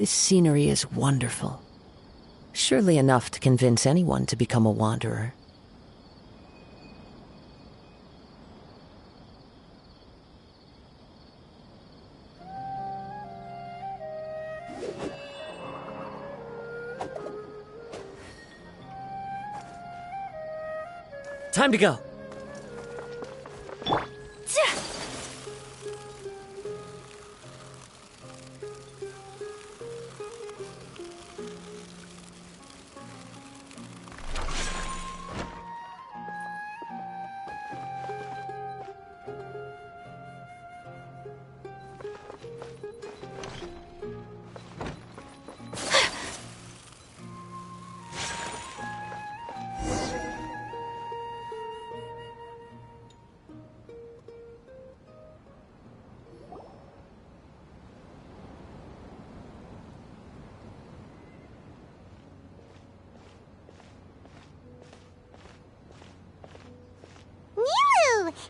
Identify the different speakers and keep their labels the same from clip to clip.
Speaker 1: This scenery is wonderful. Surely enough to convince anyone to become a wanderer. Time to go.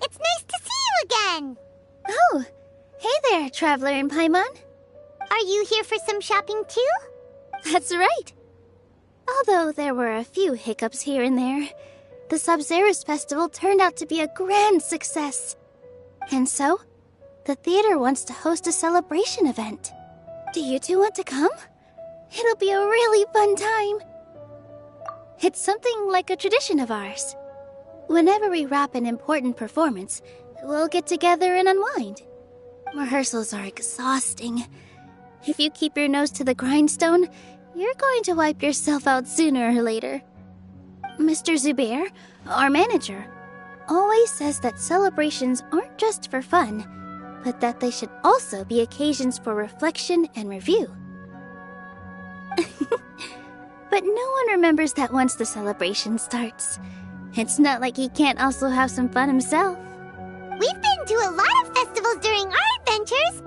Speaker 2: It's nice to see you again!
Speaker 3: Oh, hey there, Traveler in Paimon.
Speaker 2: Are you here for some shopping too?
Speaker 3: That's right. Although there were a few hiccups here and there, the Sub-Zerus Festival turned out to be a grand success. And so, the theater wants to host a celebration event. Do you two want to come? It'll be a really fun time. It's something like a tradition of ours. Whenever we wrap an important performance, we'll get together and unwind. Rehearsals are exhausting. If you keep your nose to the grindstone, you're going to wipe yourself out sooner or later. Mr. Zubair, our manager, always says that celebrations aren't just for fun, but that they should also be occasions for reflection and review. But no one remembers that once the celebration starts. It's not like he can't also have some fun himself.
Speaker 2: We've been to a lot of festivals during our adventures.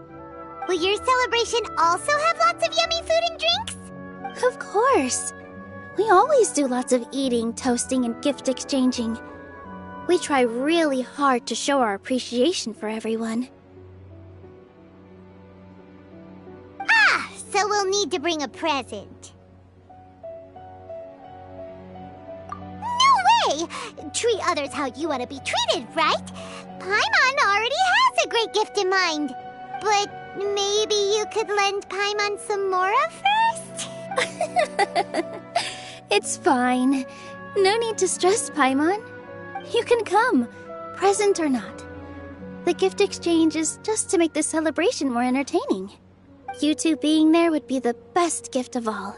Speaker 2: Will your celebration also have lots of yummy food and drinks?
Speaker 3: Of course. We always do lots of eating, toasting, and gift exchanging. We try really hard to show our appreciation for everyone.
Speaker 2: Ah, so we'll need to bring a present. Treat others how you want to be treated, right? Paimon already has a great gift in mind. But maybe you could lend Paimon some more first?
Speaker 3: It's fine. No need to stress, Paimon. You can come, present or not. The gift exchange is just to make the celebration more entertaining. You two being there would be the best gift of all.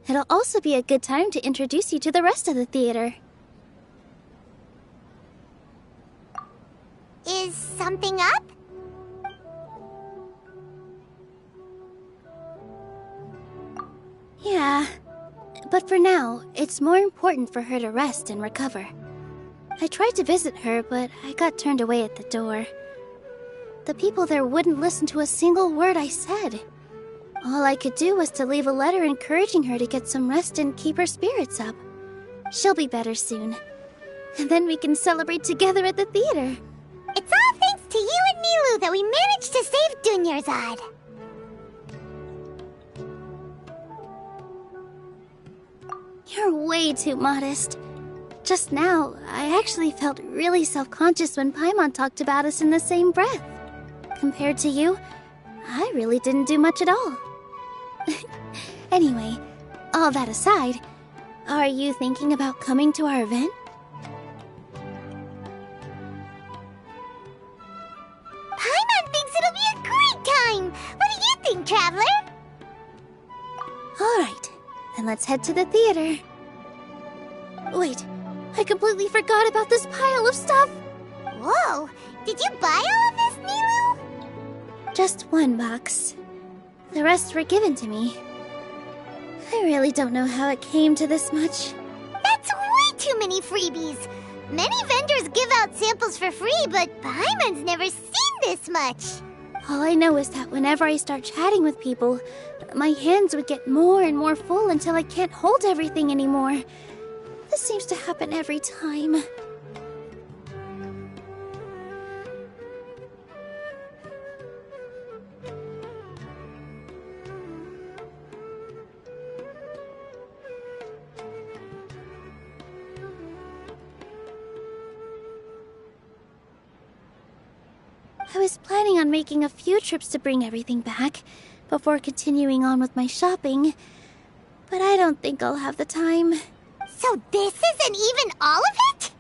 Speaker 3: It'll also be a good time to introduce you to the rest of the theater.
Speaker 2: Is something up?
Speaker 3: Yeah, but for now, it's more important for her to rest and recover. I tried to visit her, but I got turned away at the door. The people there wouldn't listen to a single word I said. All I could do was to leave a letter encouraging her to get some rest and keep her spirits up. She'll be better soon. And then we can celebrate together at the theater.
Speaker 2: It's all thanks to you and Nilu that we managed to save Dunyarzad.
Speaker 3: You're way too modest. Just now, I actually felt really self-conscious when Paimon talked about us in the same breath. Compared to you, I really didn't do much at all. Anyway, all that aside, are you thinking about coming to our event?
Speaker 2: Paimon thinks it'll be a great time! What do you think, Traveler?
Speaker 3: Alright, then let's head to the theater. Wait, I completely forgot about this pile of stuff!
Speaker 2: Whoa! Did you buy all of this, Nilu?
Speaker 3: Just one box. The rest were given to me. I really don't know how it came to this much.
Speaker 2: That's way too many freebies! Many vendors give out samples for free, but Paimon's never seen this much!
Speaker 3: All I know is that whenever I start chatting with people, my hands would get more and more full until I can't hold everything anymore. This seems to happen every time. I was planning on making a few trips to bring everything back before continuing on with my shopping, but I don't think I'll have the time.
Speaker 2: So this isn't even all of it?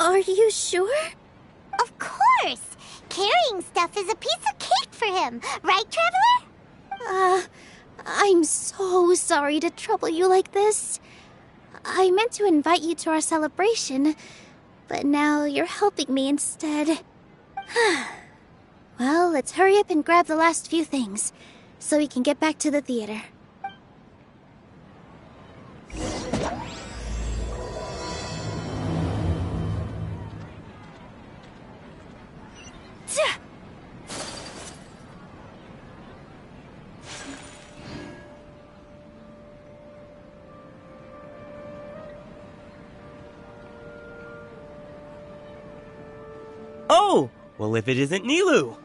Speaker 3: Are you sure?
Speaker 2: Of course! Carrying stuff is a piece of cake for him, right, Traveler?
Speaker 3: I'm so sorry to trouble you like this. I meant to invite you to our celebration, but now you're helping me instead. Well, let's hurry up and grab the last few things, so we can get back to the theater.
Speaker 4: Oh! Well, if it isn't Nilu!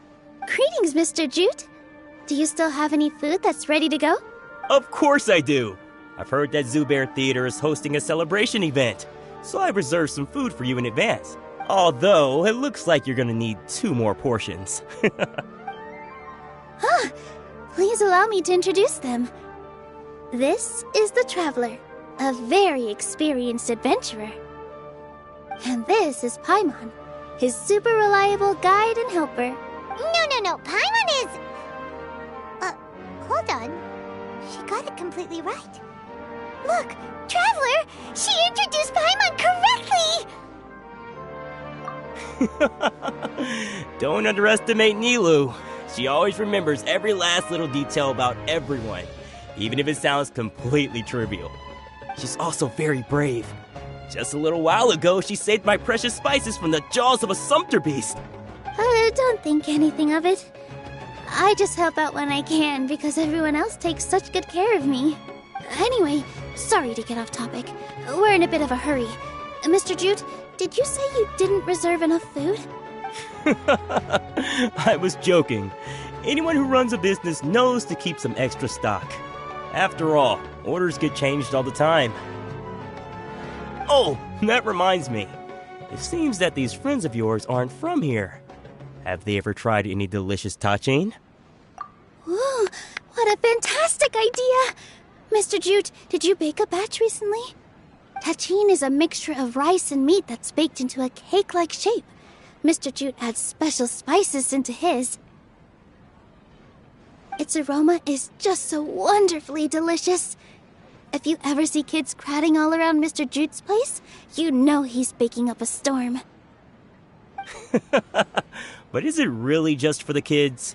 Speaker 3: Greetings, Mr. Jute. Do you still have any food that's ready to go?
Speaker 4: Of course I do! I've heard that Zubair Theater is hosting a celebration event, so I reserved some food for you in advance. Although, it looks like you're gonna need 2 more portions.
Speaker 3: Please allow me to introduce them. This is the Traveler, a very experienced adventurer. And this is Paimon, his super reliable guide and helper.
Speaker 2: No. Paimon is... hold on. She got it completely right. Look, Traveler! She introduced Paimon correctly!
Speaker 4: Don't underestimate Nilu. She always remembers every last little detail about everyone, even if it sounds completely trivial. She's also very brave. Just a little while ago, she saved my precious spices from the jaws of a sumpter beast.
Speaker 3: Don't think anything of it. I just help out when I can because everyone else takes such good care of me. Anyway, sorry to get off topic. We're in a bit of a hurry. Mr. Jute, did you say you didn't reserve enough food?
Speaker 4: I was joking. Anyone who runs a business knows to keep some extra stock. After all, orders get changed all the time. Oh, that reminds me. It seems that these friends of yours aren't from here. Have they ever tried any delicious tachin?
Speaker 3: Ooh, what a fantastic idea! Mr. Jute, did you bake a batch recently? Tachin is a mixture of rice and meat that's baked into a cake-like shape. Mr. Jute adds special spices into his. Its aroma is just so wonderfully delicious. If you ever see kids crowding all around Mr. Jute's place, you know he's baking up a storm.
Speaker 4: But is it really just for the kids?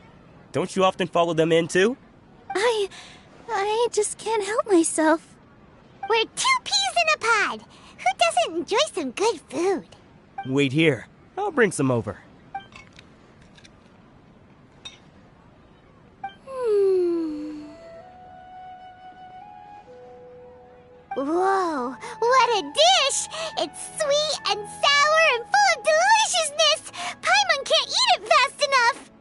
Speaker 4: Don't you often follow them in too?
Speaker 3: I just can't help myself.
Speaker 2: We're 2 peas in a pod! Who doesn't enjoy some good food?
Speaker 4: Wait here. I'll bring some over.
Speaker 2: Whoa, what a dish! It's sweet and sour and full of deliciousness! Paimon can't eat it fast enough!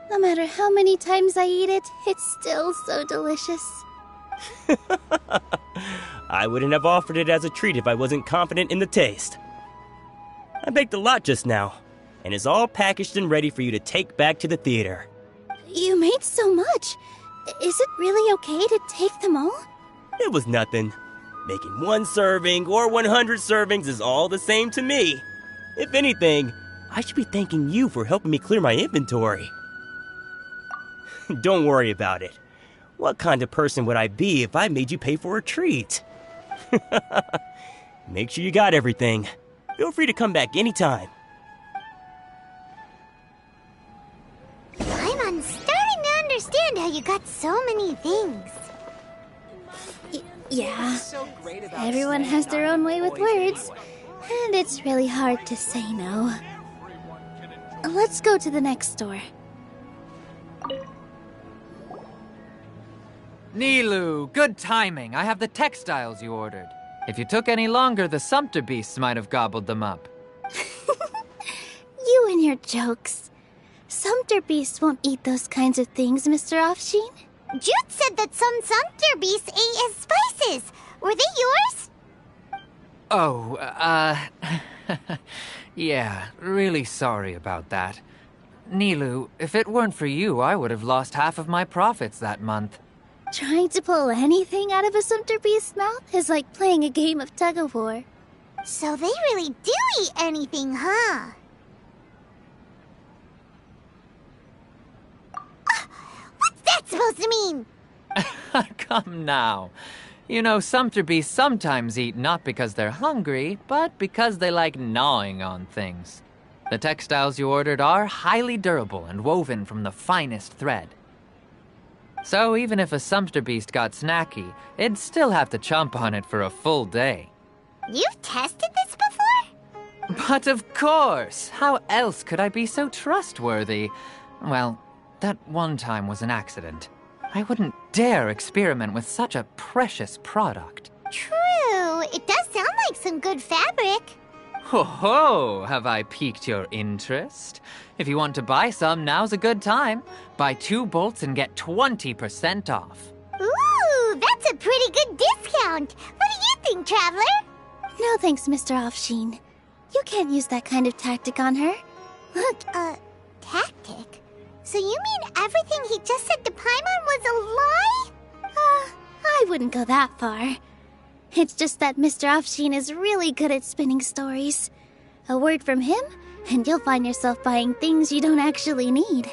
Speaker 3: No matter how many times I eat it, it's still so delicious.
Speaker 4: I wouldn't have offered it as a treat if I wasn't confident in the taste. I baked a lot just now, and it's all packaged and ready for you to take back to the theater.
Speaker 3: You made so much. Is it really okay to take them all?
Speaker 4: It was nothing. Making 1 serving or 100 servings is all the same to me. If anything, I should be thanking you for helping me clear my inventory. Don't worry about it. What kind of person would I be if I made you pay for a treat? Make sure you got everything. Feel free to come back anytime.
Speaker 2: I'm starting to understand how you got so many things.
Speaker 3: Yeah. Everyone has their own way with words, and it's really hard to say no. Let's go to the next store.
Speaker 5: Nilu, good timing. I have the textiles you ordered. If you took any longer, the sumpter beasts might have gobbled them up.
Speaker 3: You more jokes. Sumpter beasts won't eat those kinds of things, Mr. Offsheen.
Speaker 2: Jude said that some Sumpter beasts ate his spices. Were they yours?
Speaker 5: Oh, yeah, really sorry about that. Nilu, if it weren't for you, I would have lost half of my profits that month.
Speaker 3: Trying to pull anything out of a Sumpter beast's mouth is like playing a game of tug-of-war.
Speaker 2: So they really do eat anything, huh? What's that supposed to mean?
Speaker 5: Come now. You know, Sumpter beasts sometimes eat not because they're hungry, but because they like gnawing on things. The textiles you ordered are highly durable and woven from the finest thread. So even if a Sumpter beast got snacky, it'd still have to chomp on it for a full day.
Speaker 2: You've tested this before?
Speaker 5: But of course! How else could I be so trustworthy? Well, that one time was an accident. I wouldn't dare experiment with such a precious product.
Speaker 2: True. It does sound like some good fabric.
Speaker 5: Ho ho! Have I piqued your interest? If you want to buy some, now's a good time. Buy 2 bolts and get 20% off.
Speaker 2: Ooh, that's a pretty good discount. What do you think, Traveler?
Speaker 3: No thanks, Mr. Offsheen. You can't use that kind of tactic on her. Look,
Speaker 2: Tactic? So you mean everything he just said to Paimon was a lie?
Speaker 3: I wouldn't go that far. It's just that Mr. Offsheen is really good at spinning stories. A word from him, and you'll find yourself buying things you don't actually need.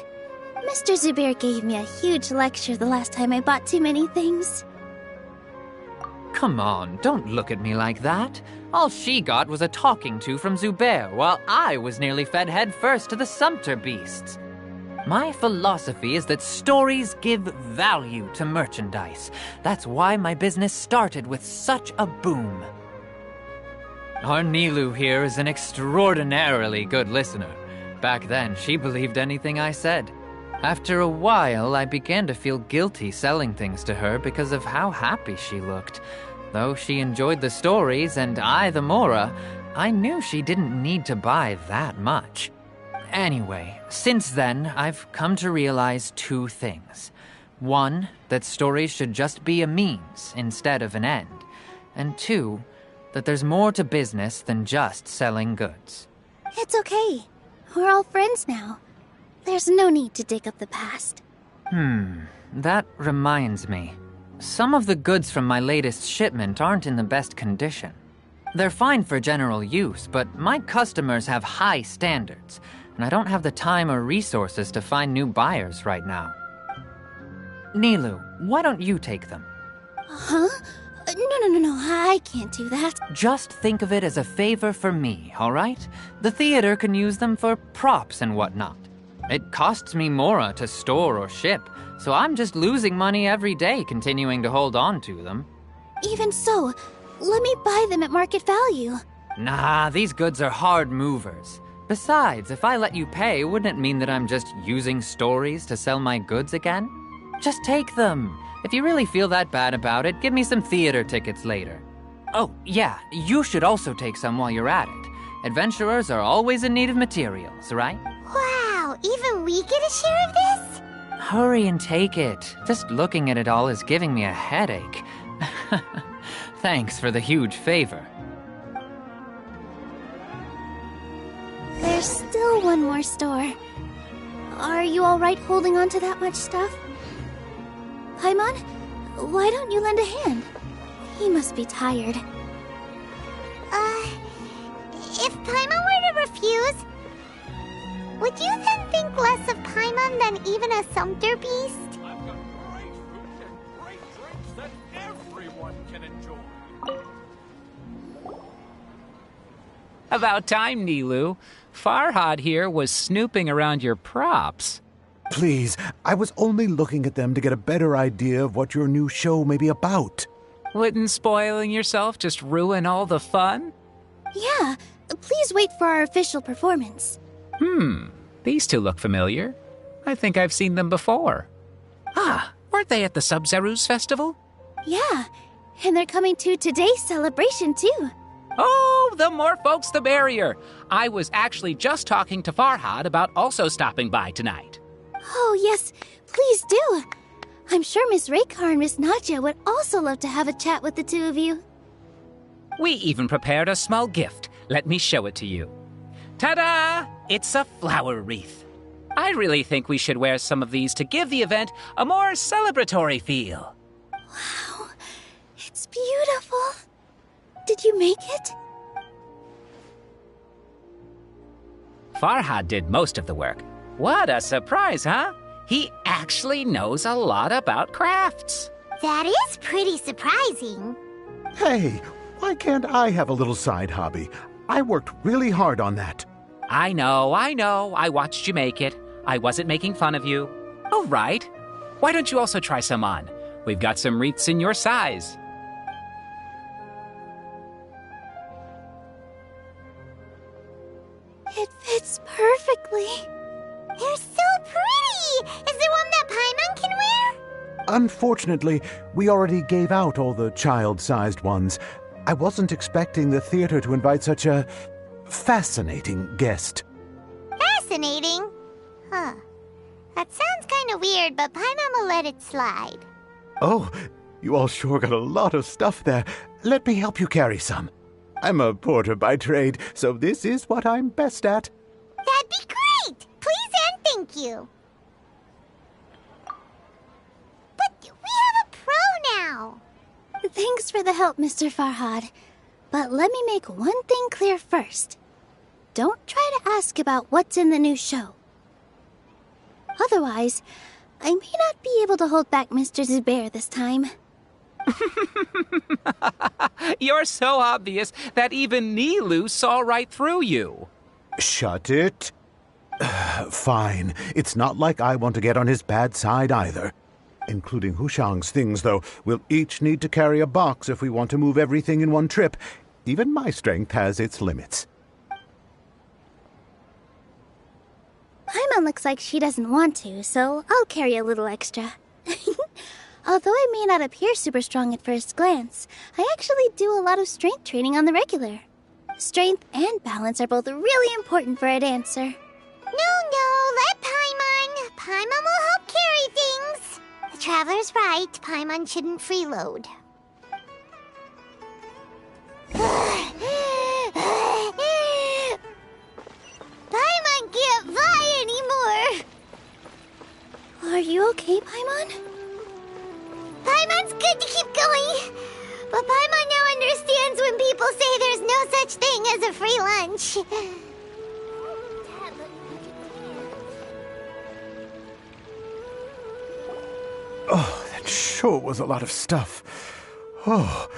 Speaker 3: Mr. Zubair gave me a huge lecture the last time I bought too many things.
Speaker 5: Come on, don't look at me like that. All she got was a talking to from Zubair, while I was nearly fed head first to the Sumpter beasts. My philosophy is that stories give value to merchandise. That's why my business started with such a boom. Our Nilu here is an extraordinarily good listener. Back then, she believed anything I said. After a while, I began to feel guilty selling things to her because of how happy she looked. Though she enjoyed the stories and I the Mora, I knew she didn't need to buy that much. Anyway, since then, I've come to realize 2 things. 1, that stories should just be a means instead of an end. And 2, that there's more to business than just selling goods.
Speaker 3: It's okay. We're all friends now. There's no need to dig up the past.
Speaker 5: That reminds me. Some of the goods from my latest shipment aren't in the best condition. They're fine for general use, but my customers have high standards, and I don't have the time or resources to find new buyers right now. Nilu, why don't you take them?
Speaker 3: Huh? No, I can't do that.
Speaker 5: Just think of it as a favor for me, all right? The theater can use them for props and whatnot. It costs me Mora to store or ship, so I'm just losing money every day continuing to hold on to them.
Speaker 3: Even so, let me buy them at market value.
Speaker 5: Nah, these goods are hard movers. Besides, if I let you pay, wouldn't it mean that I'm just using stories to sell my goods again? Just take them. If you really feel that bad about it, give me some theater tickets later. Oh, yeah, you should also take some while you're at it. Adventurers are always in need of materials, right?
Speaker 2: Wow, even we get a share of this?
Speaker 5: Hurry and take it. Just looking at it all is giving me a headache. Thanks for the huge favor.
Speaker 3: There's still one more store. Are you all right holding on to that much stuff? Paimon, why don't you lend a hand? He must be tired.
Speaker 2: If Paimon were to refuse, would you then think less of Paimon than even a Sumpter beast?
Speaker 6: I've got great food and great drinks that everyone can enjoy.
Speaker 7: About time, Nilu. Farhad here was snooping around your props.
Speaker 8: Please, I was only looking at them to get a better idea of what your new show may be about.
Speaker 7: Wouldn't spoiling yourself just ruin all the fun?
Speaker 3: Yeah, please wait for our official performance.
Speaker 7: These 2 look familiar. I think I've seen them before. Weren't they at the Sub-Zerus festival?
Speaker 3: Yeah, and they're coming to today's celebration too.
Speaker 7: Oh, Oh, the more folks, the merrier. I was actually just talking to Farhad about also stopping by tonight.
Speaker 3: Oh, yes, please do. I'm sure Miss Raykar and Miss Nadja would also love to have a chat with the two of you.
Speaker 7: We even prepared a small gift. Let me show it to you. Ta-da! It's a flower wreath. I really think we should wear some of these to give the event a more celebratory feel.
Speaker 3: Wow, it's beautiful. Did you make it?
Speaker 7: Farhad did most of the work. What a surprise, huh? He actually knows a lot about crafts.
Speaker 2: That is pretty surprising.
Speaker 8: Hey, why can't I have a little side hobby? I worked really hard on that.
Speaker 7: I know. I watched you make it. I wasn't making fun of you. All right. Why don't you also try some on? We've got some wreaths in your size.
Speaker 3: It fits perfectly.
Speaker 2: They're so pretty! Is there one that Paimon can wear?
Speaker 8: Unfortunately, we already gave out all the child-sized ones. I wasn't expecting the theater to invite such a fascinating guest.
Speaker 2: Fascinating? Huh. That sounds kind of weird, but Paimon will let it slide.
Speaker 8: Oh, you all sure got a lot of stuff there. Let me help you carry some. I'm a porter by trade, so this is what I'm best at.
Speaker 2: That'd be great! Please and thank you. But we have a pro now.
Speaker 3: Thanks for the help, Mr. Farhad. But let me make one thing clear first. Don't try to ask about what's in the new show. Otherwise, I may not be able to hold back Mr. Zubair this time.
Speaker 7: You're so obvious that even Nilu saw right through you.
Speaker 8: Shut it. Fine. It's not like I want to get on his bad side either. Including Hushang's things, though. We'll each need to carry a box if we want to move everything in one trip. Even my strength has its limits.
Speaker 3: Paimon looks like she doesn't want to, so I'll carry a little extra. Although I may not appear super strong at first glance, I actually do a lot of strength training on the regular. Strength and balance are both really important for a dancer.
Speaker 2: No, let Paimon. Paimon will help carry things. The Traveler's right. Paimon shouldn't freeload. Paimon can't fly anymore.
Speaker 3: Are you okay, Paimon?
Speaker 2: Paimon's good to keep going. But Paimon now understands when people say there's no such thing as a free lunch.
Speaker 8: Oh, that sure was a lot of stuff. Oh,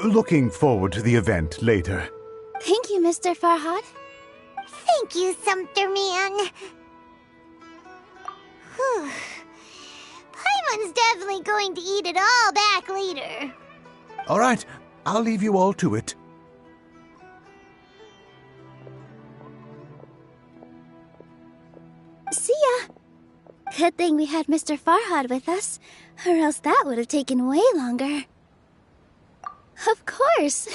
Speaker 8: looking forward to the event later.
Speaker 3: Thank you, Mr. Farhad.
Speaker 2: Thank you, Sumpter Man. Whew. Paimon's definitely going to eat it all back later.
Speaker 8: All right, I'll leave you all to it.
Speaker 3: See ya. Good thing we had Mr. Farhad with us, or else that would have taken way longer. Of course.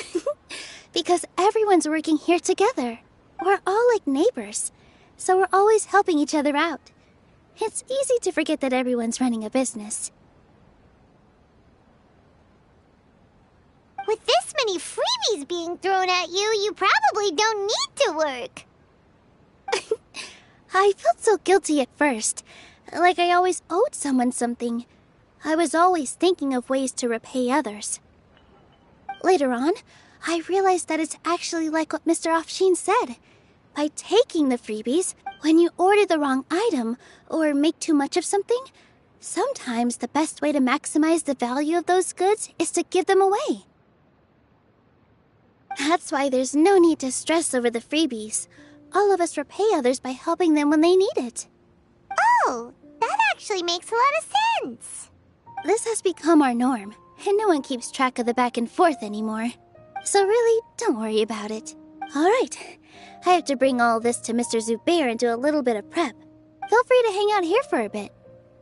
Speaker 3: Because everyone's working here together. We're all like neighbors, so we're always helping each other out. It's easy to forget that everyone's running a business.
Speaker 2: With this many freebies being thrown at you, you probably don't need to work.
Speaker 3: I felt so guilty at first, like I always owed someone something. I was always thinking of ways to repay others. Later on, I realized that it's actually like what Mr. Afshin said. By taking the freebies, when you order the wrong item or make too much of something, sometimes the best way to maximize the value of those goods is to give them away. That's why there's no need to stress over the freebies. All of us repay others by helping them when they need it.
Speaker 2: Oh, that actually makes a lot of sense.
Speaker 3: This has become our norm, and no one keeps track of the back and forth anymore. So really, don't worry about it. All right, I have to bring all this to Mr. Zubair and do a little bit of prep. Feel free to hang out here for a bit.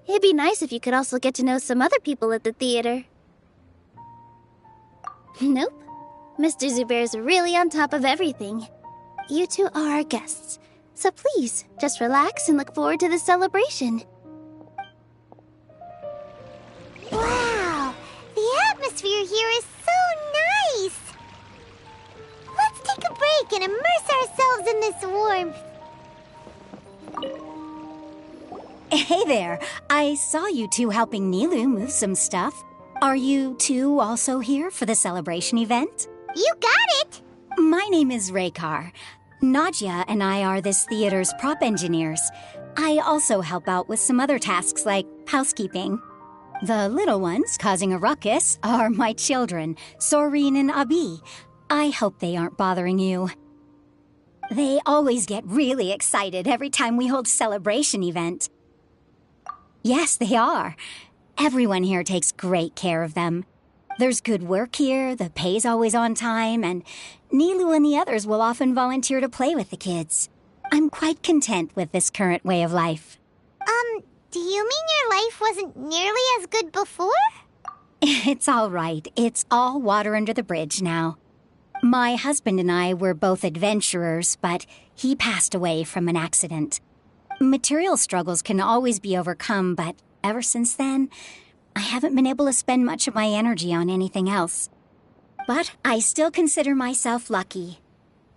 Speaker 3: It'd be nice if you could also get to know some other people at the theater. Nope. Mr. Zubair's really on top of everything. You two are our guests, so please, just relax and look forward to the celebration.
Speaker 2: Wow, the atmosphere here is so nice. Let's take a break and immerse ourselves in this warmth.
Speaker 9: Hey there, I saw you two helping Nilu move some stuff. Are you two also here for the celebration event?
Speaker 2: You got it!
Speaker 9: My name is Raykar. Nadia and I are this theater's prop engineers. I also help out with some other tasks like housekeeping. The little ones causing a ruckus are my children, Soreen and Abi. I hope they aren't bothering you. They always get really excited every time we hold a celebration event. Yes, they are. Everyone here takes great care of them. There's good work here, the pay's always on time, and Nilu and the others will often volunteer to play with the kids. I'm quite content with this current way of life.
Speaker 2: Do you mean your life wasn't nearly as good before?
Speaker 9: It's all right. It's all water under the bridge now. My husband and I were both adventurers, but he passed away from an accident. Material struggles can always be overcome, but ever since then, I haven't been able to spend much of my energy on anything else. But I still consider myself lucky.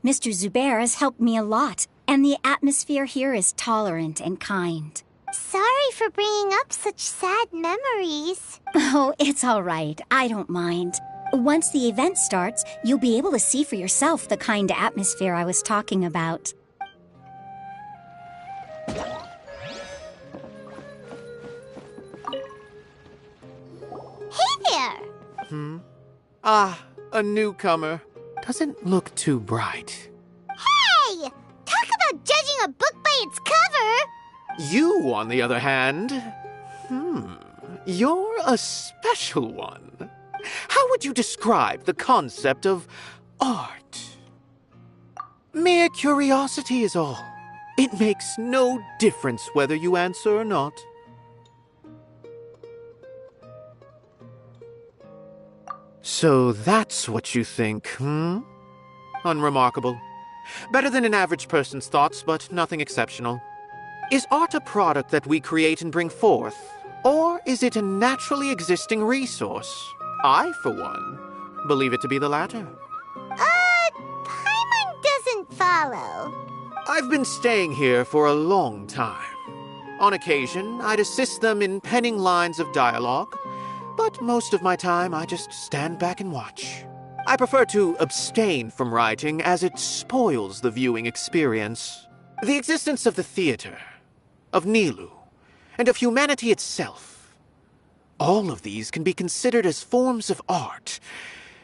Speaker 9: Mr. Zubair has helped me a lot, and the atmosphere here is tolerant and kind.
Speaker 2: Sorry for bringing up such sad memories.
Speaker 9: Oh, it's all right. I don't mind. Once the event starts, you'll be able to see for yourself the kind of atmosphere I was talking about.
Speaker 2: Hey there!
Speaker 6: A newcomer. Doesn't look too bright.
Speaker 2: Hey! Talk about judging a book by its cover!
Speaker 6: You, on the other hand, you're a special one. How would you describe the concept of art? Mere curiosity is all. It makes no difference whether you answer or not. So that's what you think, Unremarkable. Better than an average person's thoughts, but nothing exceptional. Is art a product that we create and bring forth, or is it a naturally existing resource? I, for one, believe it to be the latter.
Speaker 2: Paimon doesn't follow.
Speaker 6: I've been staying here for a long time. On occasion, I'd assist them in penning lines of dialogue, but most of my time I just stand back and watch. I prefer to abstain from writing as it spoils the viewing experience. The existence of the theater, of Nilu, and of humanity itself. All of these can be considered as forms of art.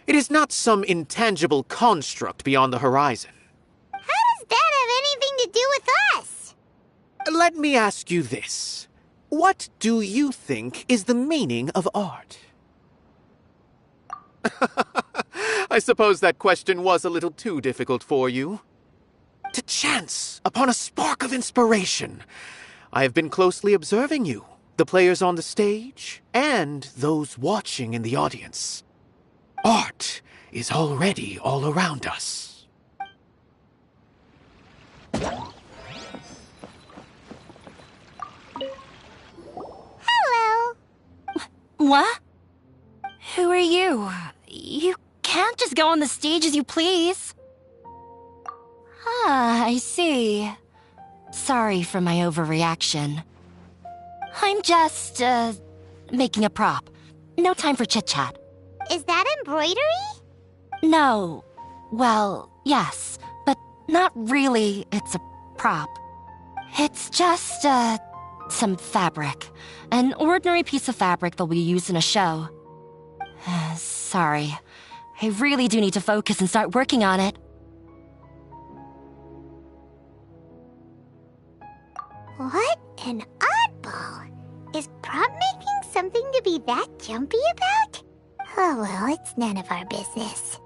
Speaker 6: It is not some intangible construct beyond the horizon.
Speaker 2: How does that have anything to do with us?
Speaker 6: Let me ask you this. What do you think is the meaning of art? I suppose that question was a little too difficult for you. To chance upon a spark of inspiration, I have been closely observing you, the players on the stage, and those watching in the audience. Art is already all around us.
Speaker 2: Hello.
Speaker 10: What? Who are you? You can't just go on the stage as you please. Ah, I see. Sorry for my overreaction. I'm just, making a prop. No time for chit-chat.
Speaker 2: Is that embroidery?
Speaker 10: No. Well, yes, but not really. It's a prop. It's just, some fabric. An ordinary piece of fabric that we use in a show. Sorry. I really do need to focus and start working on it.
Speaker 2: What an oddball. Is prop making something to be that jumpy about? Oh well, it's none of our business.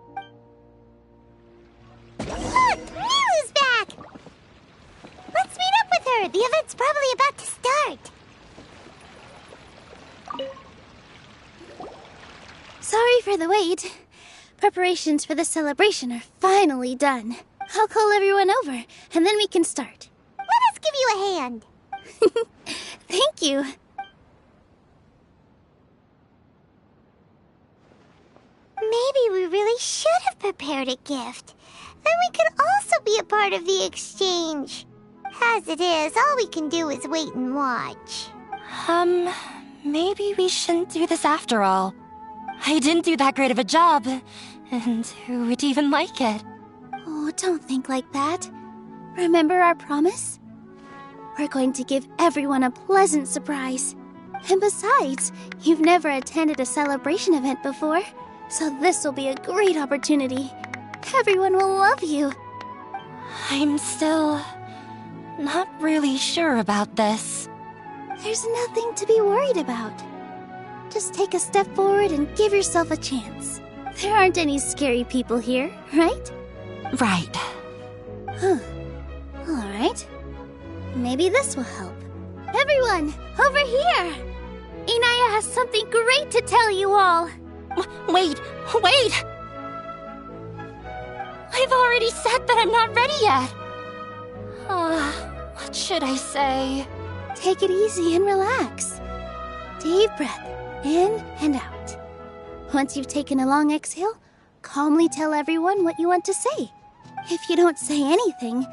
Speaker 2: Look! Nilu's back! Let's meet up with her! The event's probably about to start!
Speaker 3: Sorry for the wait, Preparations for the celebration are finally done. I'll call everyone over, and then we can start.
Speaker 2: Let us give you a hand.
Speaker 3: Thank you.
Speaker 2: Maybe we really should have prepared a gift. Then we could also be a part of the exchange. As it is, all we can do is wait and watch.
Speaker 10: Maybe we shouldn't do this after all. I didn't do that great of a job, and who would even like it?
Speaker 3: Oh, don't think like that. Remember our promise? We're going to give everyone a pleasant surprise. And besides, you've never attended a celebration event before, so this will be a great opportunity. Everyone will love you.
Speaker 10: I'm still not really sure about this.
Speaker 3: There's nothing to be worried about. Just take a step forward and give yourself a chance. There aren't any scary people here, right?
Speaker 10: Right.
Speaker 3: Huh. All right. Maybe this will help. Everyone, over here! Inaya has something great to tell you all.
Speaker 10: Wait! I've already said that I'm not ready yet. What should I say?
Speaker 3: Take it easy and relax. Deep breath, in and out. Once you've taken a long exhale, calmly tell everyone what you want to say. If you don't say anything,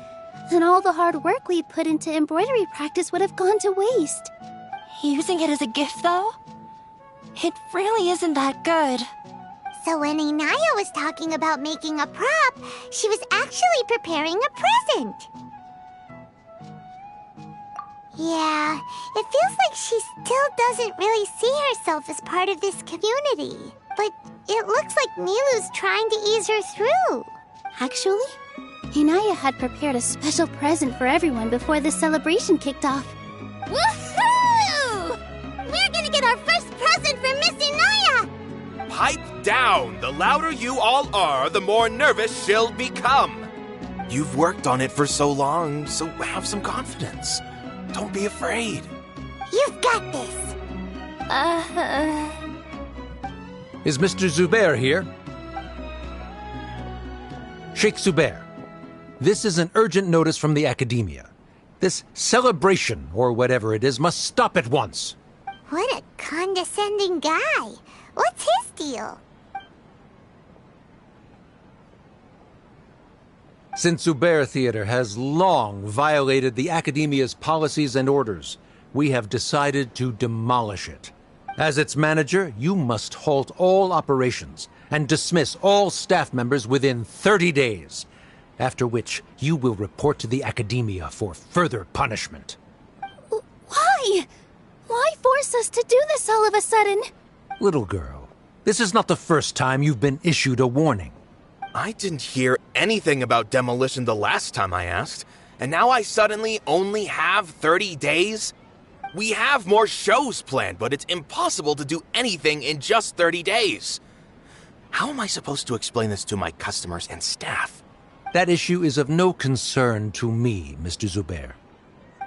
Speaker 3: then all the hard work we put into embroidery practice would have gone to waste.
Speaker 10: Using it as a gift, though? It really isn't that good.
Speaker 2: So when Inaya was talking about making a prop, she was actually preparing a present. Yeah, it feels like she still doesn't really see herself as part of this community. But it looks like Milu's trying to ease her through.
Speaker 3: Actually, Inaya had prepared a special present for everyone before the celebration kicked off.
Speaker 2: Woohoo! We're gonna get our first present from Miss Inaya!
Speaker 11: Pipe down! The louder you all are, the more nervous she'll become. You've worked on it for so long, so have some confidence. Don't be afraid.
Speaker 2: You've got this.
Speaker 12: Is Mr. Zubair here? Sheikh Zubair, this is an urgent notice from the Academia. This celebration, or whatever it is, must stop at once.
Speaker 2: What a condescending guy. What's his deal?
Speaker 12: Since Zubair Theater has long violated the Academia's policies and orders, we have decided to demolish it. As its manager, you must halt all operations and dismiss all staff members within 30 days, after which you will report to the Academia for further punishment.
Speaker 3: Why? Why force us to do this all of a sudden?
Speaker 12: Little girl, this is not the first time you've been issued a warning.
Speaker 11: I didn't hear anything about demolition the last time I asked, and now I suddenly only have 30 days? We have more shows planned, but it's impossible to do anything in just 30 days. How am I supposed to explain this to my customers and staff?
Speaker 12: That issue is of no concern to me, Mr. Zubair.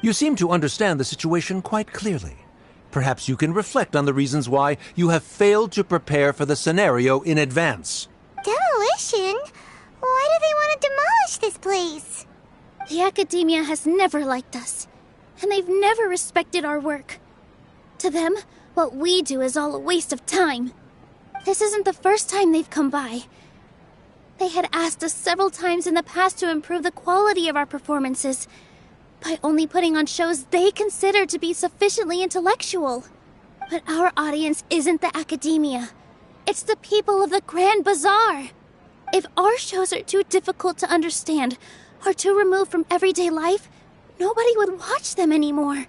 Speaker 12: You seem to understand the situation quite clearly. Perhaps you can reflect on the reasons why you have failed to prepare for the scenario in advance.
Speaker 2: Demolition? Why do they want to demolish this place?
Speaker 3: The Academia has never liked us, and they've never respected our work. To them, what we do is all a waste of time. This isn't the first time they've come by. They had asked us several times in the past to improve the quality of our performances by only putting on shows they consider to be sufficiently intellectual. But our audience isn't the Academia. It's the people of the Grand Bazaar. If our shows are too difficult to understand or too removed from everyday life, nobody would watch them anymore.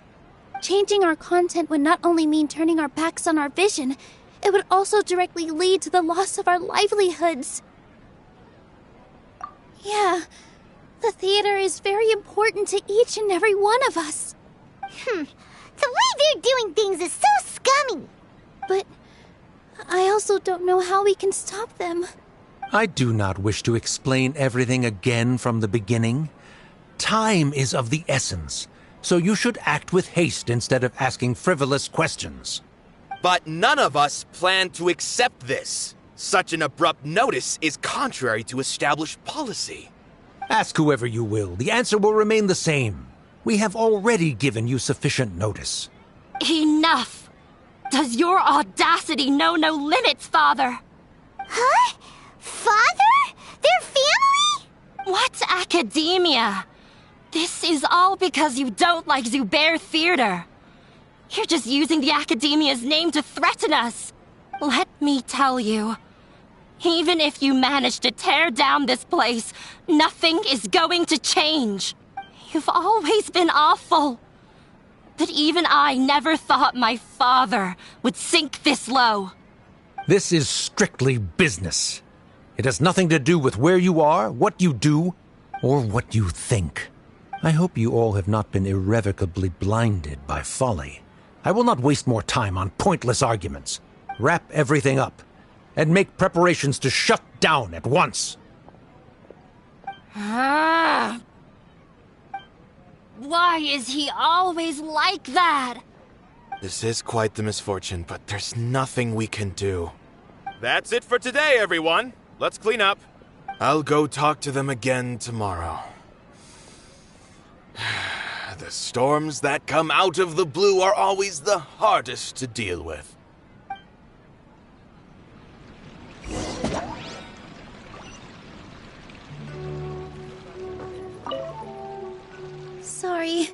Speaker 3: Changing our content would not only mean turning our backs on our vision, it would also directly lead to the loss of our livelihoods. Yeah, the theater is very important to each and every one of us.
Speaker 2: The way they're doing things is so scummy.
Speaker 3: But I also don't know how we can stop them.
Speaker 12: I do not wish to explain everything again from the beginning. Time is of the essence, so you should act with haste instead of asking frivolous questions.
Speaker 11: But none of us plan to accept this. Such an abrupt notice is contrary to established policy.
Speaker 12: Ask whoever you will. The answer will remain the same. We have already given you sufficient notice.
Speaker 10: Enough! Does your audacity know no limits, Father?
Speaker 2: Huh? Father? Their family?
Speaker 10: What academia? This is all because you don't like Zubair Theater. You're just using the Academia's name to threaten us. Let me tell you, even if you manage to tear down this place, nothing is going to change. You've always been awful. But even I never thought my father would sink this low.
Speaker 12: This is strictly business. It has nothing to do with where you are, what you do, or what you think. I hope you all have not been irrevocably blinded by folly. I will not waste more time on pointless arguments. Wrap everything up, and make preparations to shut down at once.
Speaker 10: Why is he always like that?
Speaker 11: This is quite the misfortune, but there's nothing we can do. That's it for today, everyone. Let's clean up. I'll go talk to them again tomorrow. The storms that come out of the blue are always the hardest to deal with.
Speaker 3: Sorry.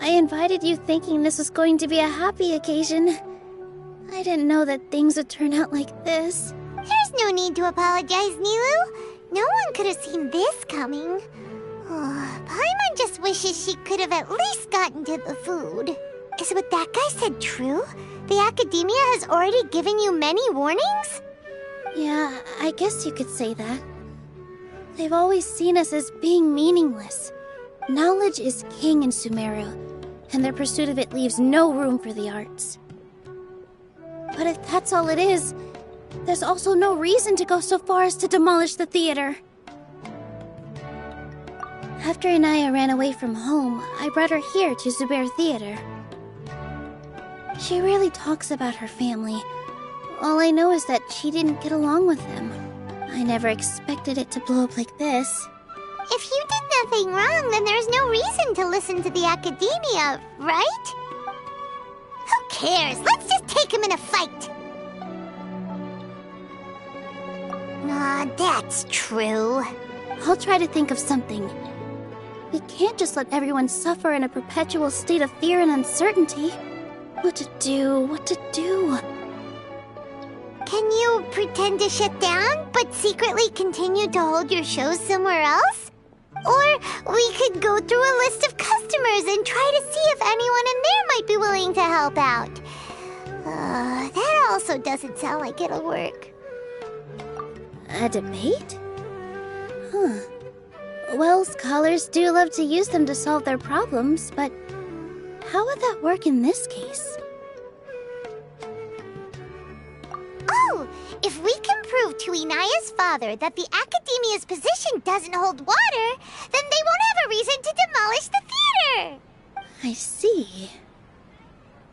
Speaker 3: I invited you thinking this was going to be a happy occasion. I didn't know that things would turn out like this.
Speaker 2: There's no need to apologize, Nilu. No one could have seen this coming. Paimon just wishes she could have at least gotten to the food. Is what that guy said true? The Academia has already given you many warnings?
Speaker 3: Yeah, I guess you could say that. They've always seen us as being meaningless. Knowledge is king in Sumeru, and their pursuit of it leaves no room for the arts. But if that's all it is, there's also no reason to go so far as to demolish the theater. After Inaya ran away from home, I brought her here to Zubair Theater. She rarely talks about her family. All I know is that she didn't get along with them. I never expected it to blow up like this.
Speaker 2: If you did nothing wrong, then there's no reason to listen to the Academia, right? Who cares? Let's just take him in a fight! That's true.
Speaker 3: I'll try to think of something. We can't just let everyone suffer in a perpetual state of fear and uncertainty. What to do?
Speaker 2: Can you pretend to shut down, but secretly continue to hold your shows somewhere else? Or we could go through a list of customers and try to see if anyone in there might be willing to help out. That also doesn't sound like it'll work.
Speaker 3: A debate? Huh. Well, scholars do love to use them to solve their problems, but how would that work in this case?
Speaker 2: Oh, if we can prove to Inaya's father that the Academia's position doesn't hold water, then they won't have a reason to demolish the theater!
Speaker 3: I see.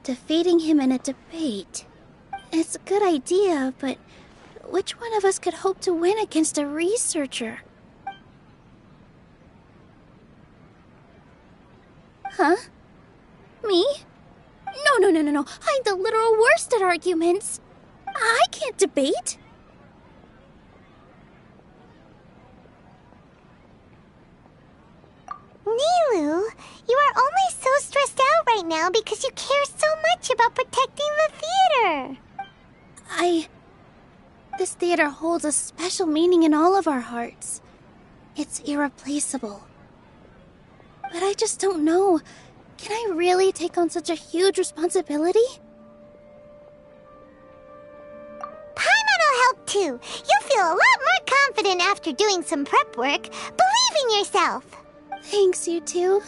Speaker 3: Defeating him in a debate. It's a good idea, but which one of us could hope to win against a researcher? Huh? Me? No. I'm the literal worst at arguments. I can't debate.
Speaker 2: Nilu, you are only so stressed out right now because you care so much about protecting the theater.
Speaker 3: This theater holds a special meaning in all of our hearts. It's irreplaceable. But I just don't know. Can I really take on such a huge responsibility?
Speaker 2: Paimon will help too. You'll feel a lot more confident after doing some prep work. Believe in yourself.
Speaker 3: Thanks, you two.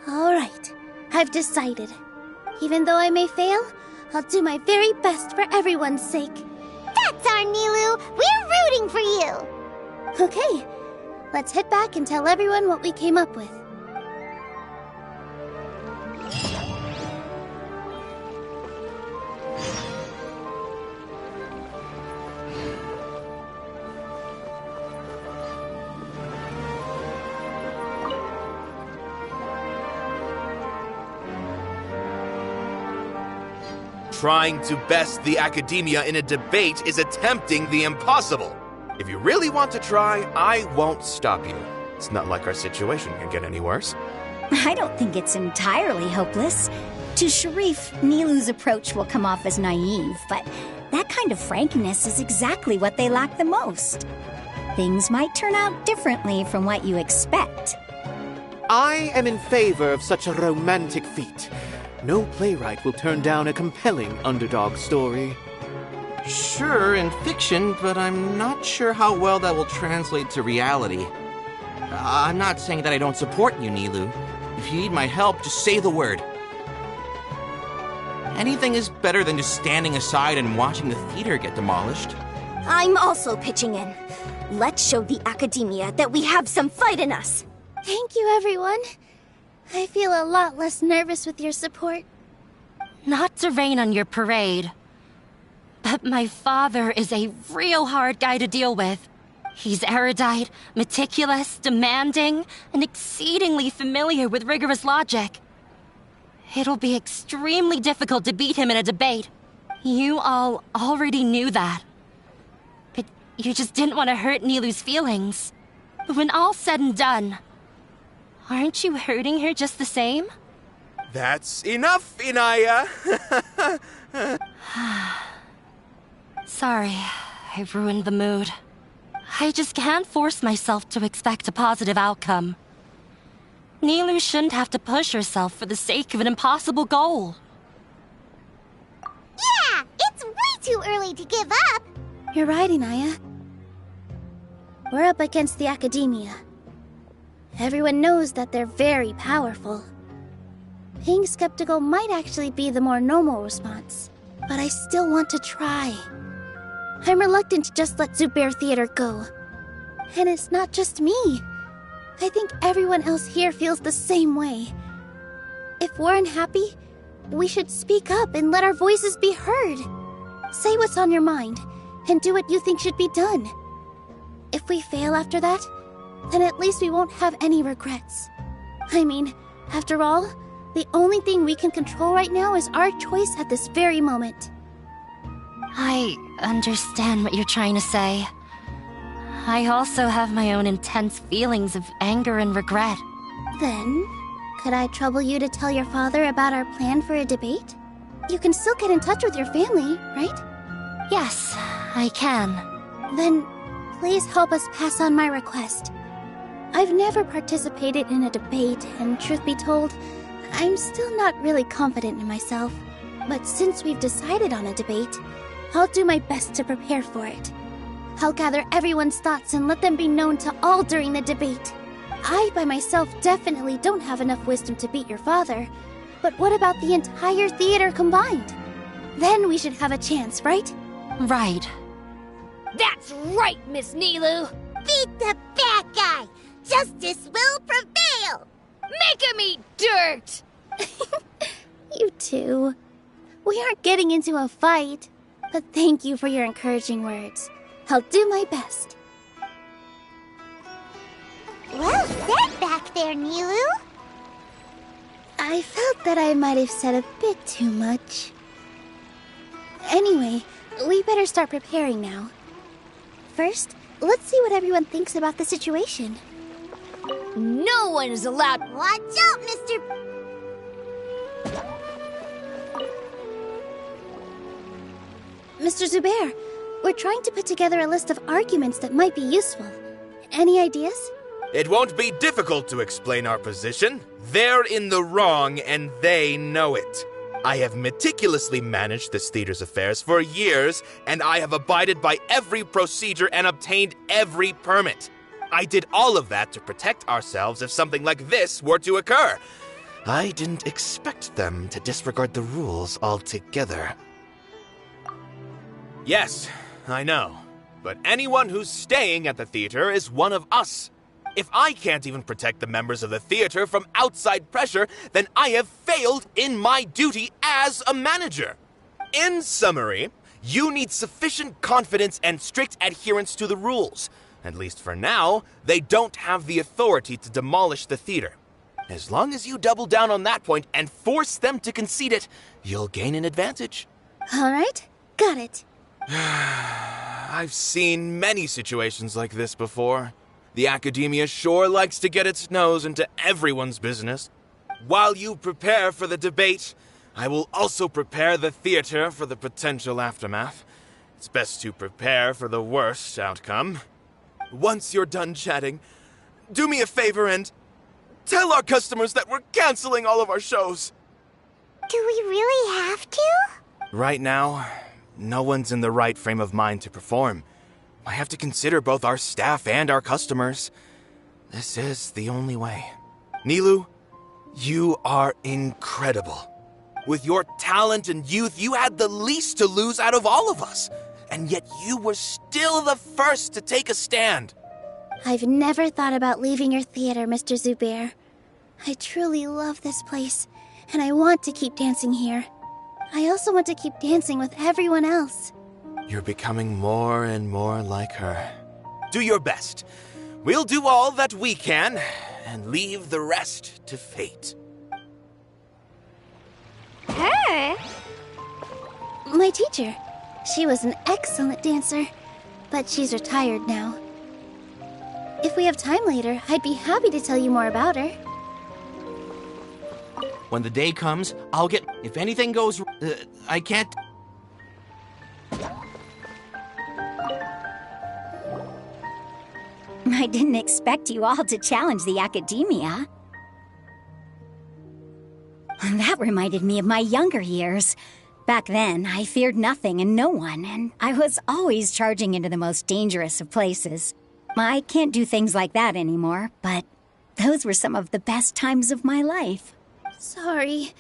Speaker 3: Alright, I've decided. Even though I may fail, I'll do my very best for everyone's sake.
Speaker 2: That's our Nilu. We're rooting for you.
Speaker 3: Okay, let's head back and tell everyone what we came up with.
Speaker 11: Trying to best the academia in a debate is attempting the impossible. If you really want to try, I won't stop you. It's not like our situation can get any worse.
Speaker 9: I don't think it's entirely hopeless. To Sharif, Nilu's approach will come off as naive, but that kind of frankness is exactly what they lack the most. Things might turn out differently from what you expect.
Speaker 6: I am in favor of such a romantic feat. No playwright will turn down a compelling underdog story.
Speaker 13: Sure, in fiction, but I'm not sure how well that will translate to reality. I'm not saying that I don't support you, Nilu. If you need my help, just say the word. Anything is better than just standing aside and watching the theater get demolished.
Speaker 14: I'm also pitching in. Let's show the academia that we have some fight in us.
Speaker 3: Thank you, everyone. I feel a lot less nervous with your support.
Speaker 10: Not to rain on your parade, but my father is a real hard guy to deal with. He's erudite, meticulous, demanding, and exceedingly familiar with rigorous logic. It'll be extremely difficult to beat him in a debate. You all already knew that. But you just didn't want to hurt Nilu's feelings. But when all's said and done, aren't you hurting her just the same?
Speaker 11: That's enough, Inaya!
Speaker 10: Sorry, I ruined the mood. I just can't force myself to expect a positive outcome. Nilu shouldn't have to push herself for the sake of an impossible goal.
Speaker 2: Yeah, it's way too early to give up.
Speaker 3: You're right, Inaya. We're up against the academia. Everyone knows that they're very powerful. Being skeptical might actually be the more normal response, but I still want to try. I'm reluctant to just let Zubair Theater go. And it's not just me. I think everyone else here feels the same way. If we're unhappy, we should speak up and let our voices be heard. Say what's on your mind, and do what you think should be done. If we fail after that, then at least we won't have any regrets. I mean, after all, the only thing we can control right now is our choice at this very moment.
Speaker 10: I understand what you're trying to say. I also have my own intense feelings of anger and regret.
Speaker 3: Then, could I trouble you to tell your father about our plan for a debate? You can still get in touch with your family, right?
Speaker 10: Yes, I can.
Speaker 3: Then, please help us pass on my request. I've never participated in a debate, and truth be told, I'm still not really confident in myself. But since we've decided on a debate, I'll do my best to prepare for it. I'll gather everyone's thoughts and let them be known to all during the debate. I, by myself, definitely don't have enough wisdom to beat your father. But what about the entire theater combined? Then we should have a chance, right?
Speaker 10: Right.
Speaker 14: That's right, Miss Nilu!
Speaker 2: Beat the bad guy! Justice will prevail!
Speaker 14: Make him eat dirt!
Speaker 3: You two. We aren't getting into a fight. But thank you for your encouraging words. I'll do my best.
Speaker 2: Well said back there, Nilu.
Speaker 3: I felt that I might have said a bit too much. Anyway, we better start preparing now. First, let's see what everyone thinks about the situation.
Speaker 14: No one is allowed.
Speaker 2: Watch out, Mr.
Speaker 3: Mr. Zubair, we're trying to put together a list of arguments that might be useful. Any ideas?
Speaker 11: It won't be difficult to explain our position. They're in the wrong, and they know it. I have meticulously managed this theater's affairs for years, and I have abided by every procedure and obtained every permit. I did all of that to protect ourselves if something like this were to occur. I didn't expect them to disregard the rules altogether. Yes, I know. But anyone who's staying at the theater is one of us. If I can't even protect the members of the theater from outside pressure, then I have failed in my duty as a manager. In summary, you need sufficient confidence and strict adherence to the rules. At least for now, they don't have the authority to demolish the theater. As long as you double down on that point and force them to concede it, you'll gain an advantage.
Speaker 3: Alright, got it.
Speaker 11: I've seen many situations like this before. The academia sure likes to get its nose into everyone's business. While you prepare for the debate, I will also prepare the theater for the potential aftermath. It's best to prepare for the worst outcome. Once you're done chatting, do me a favor and tell our customers that we're canceling all of our shows.
Speaker 2: Do we really have to?
Speaker 11: Right now, no one's in the right frame of mind to perform. I have to consider both our staff and our customers. This is the only way. Nilou, you are incredible. With your talent and youth, you had the least to lose out of all of us. And yet you were still the first to take a stand.
Speaker 3: I've never thought about leaving your theater, Mr. Zubair. I truly love this place, and I want to keep dancing here. I also want to keep dancing with everyone else.
Speaker 11: You're becoming more and more like her. Do your best. We'll do all that we can, and leave the rest to fate.
Speaker 2: Her?
Speaker 3: My teacher. She was an excellent dancer, but she's retired now. If we have time later, I'd be happy to tell you more about her.
Speaker 13: When the day comes, I'll get... If anything goes... I can't...
Speaker 9: I didn't expect you all to challenge the academia. That reminded me of my younger years. Back then, I feared nothing and no one, and I was always charging into the most dangerous of places. I can't do things like that anymore, but those were some of the best times of my life.
Speaker 3: Sorry.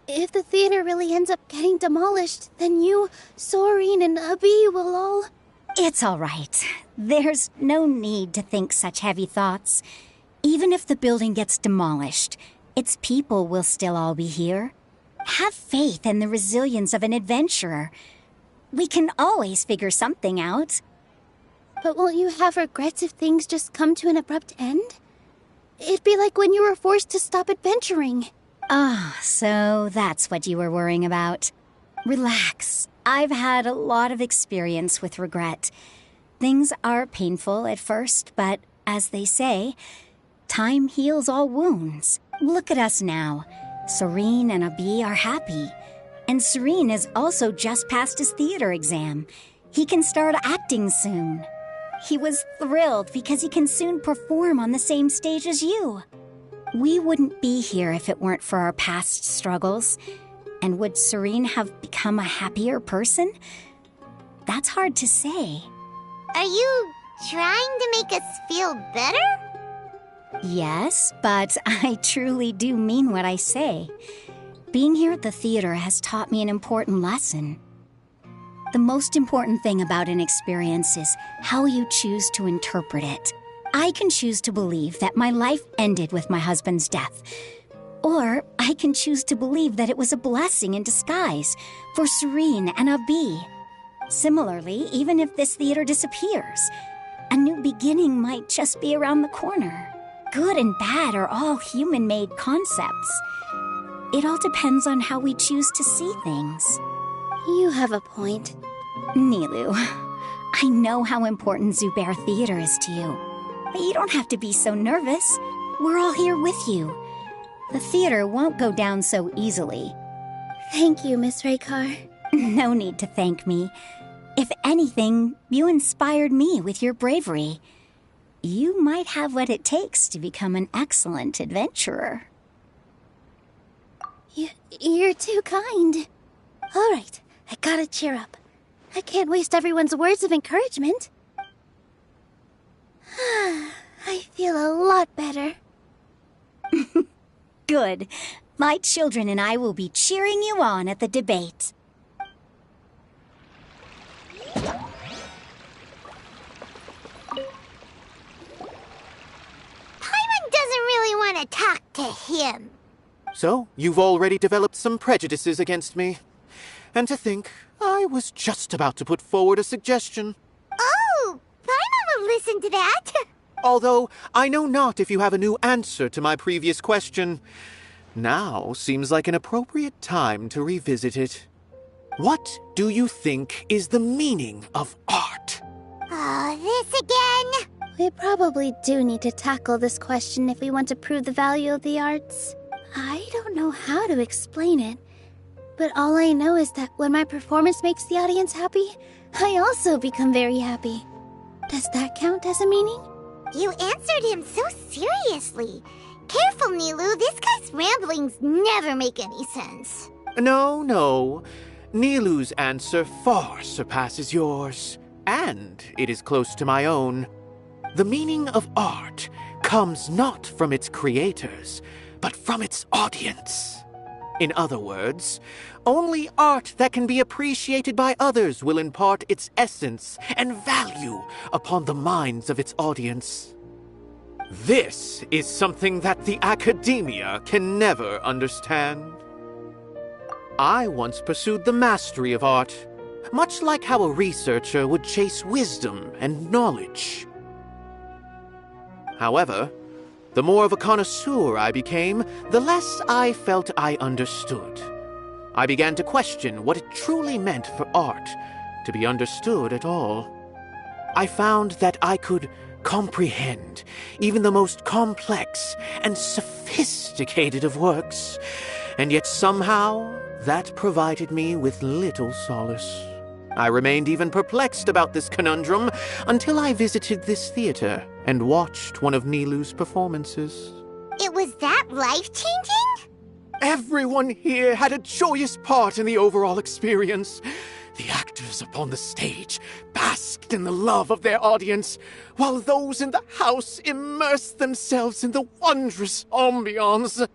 Speaker 3: If the theater really ends up getting demolished, then you, Soren, and Abi will all...
Speaker 9: It's all right. There's no need to think such heavy thoughts. Even if the building gets demolished, its people will still all be here. Have faith in the resilience of an adventurer. We can always figure something out.
Speaker 3: But won't you have regrets if things just come to an abrupt end? It'd be like when you were forced to stop adventuring.
Speaker 9: Ah, so that's what you were worrying about. Relax. I've had a lot of experience with regret. Things are painful at first, but as they say, time heals all wounds. Look at us now. Soren and Abi are happy. And Soren has also just passed his theater exam. He can start acting soon. He was thrilled because he can soon perform on the same stage as you. We wouldn't be here if it weren't for our past struggles. And would Soren have become a happier person? That's hard to say.
Speaker 2: Are you trying to make us feel better?
Speaker 9: Yes, but I truly do mean what I say. Being here at the theater has taught me an important lesson. The most important thing about an experience is how you choose to interpret it. I can choose to believe that my life ended with my husband's death. Or I can choose to believe that it was a blessing in disguise for Soren and Abi. Similarly, even if this theater disappears, a new beginning might just be around the corner. Good and bad are all human-made concepts. It all depends on how we choose to see things.
Speaker 3: You have a point.
Speaker 9: Nilou, I know how important Zubair Theater is to you. But you don't have to be so nervous. We're all here with you. The theater won't go down so easily.
Speaker 3: Thank you, Miss Raykar.
Speaker 9: No need to thank me. If anything, you inspired me with your bravery. You might have what it takes to become an excellent adventurer.
Speaker 3: You're too kind. All right, I gotta cheer up. I can't waste everyone's words of encouragement. I feel a lot better.
Speaker 9: Good. My children and I will be cheering you on at the debate.
Speaker 2: Paimon doesn't really want to talk to him.
Speaker 6: So, you've already developed some prejudices against me. And to think, I was just about to put forward a suggestion.
Speaker 2: Oh, Paimon will listen to that.
Speaker 6: Although, I know not if you have a new answer to my previous question. Now seems like an appropriate time to revisit it. What do you think is the meaning of art?
Speaker 2: Oh, this again?
Speaker 3: We probably do need to tackle this question if we want to prove the value of the arts. I don't know how to explain it, but all I know is that when my performance makes the audience happy, I also become very happy. Does that count as a meaning?
Speaker 2: You answered him so seriously. Careful, Nilu, this guy's ramblings never make any sense.
Speaker 6: No. Nilu's answer far surpasses yours, and it is close to my own. The meaning of art comes not from its creators, but from its audience. In other words, only art that can be appreciated by others will impart its essence and value upon the minds of its audience. This is something that the academia can never understand. I once pursued the mastery of art, much like how a researcher would chase wisdom and knowledge. However, the more of a connoisseur I became, the less I felt I understood. I began to question what it truly meant for art to be understood at all. I found that I could comprehend even the most complex and sophisticated of works, and yet somehow that provided me with little solace. I remained even perplexed about this conundrum until I visited this theater and watched one of Nilu's performances.
Speaker 2: It was that life-changing?
Speaker 6: Everyone here had a joyous part in the overall experience. The actors upon the stage basked in the love of their audience, while those in the house immersed themselves in the wondrous ambiance.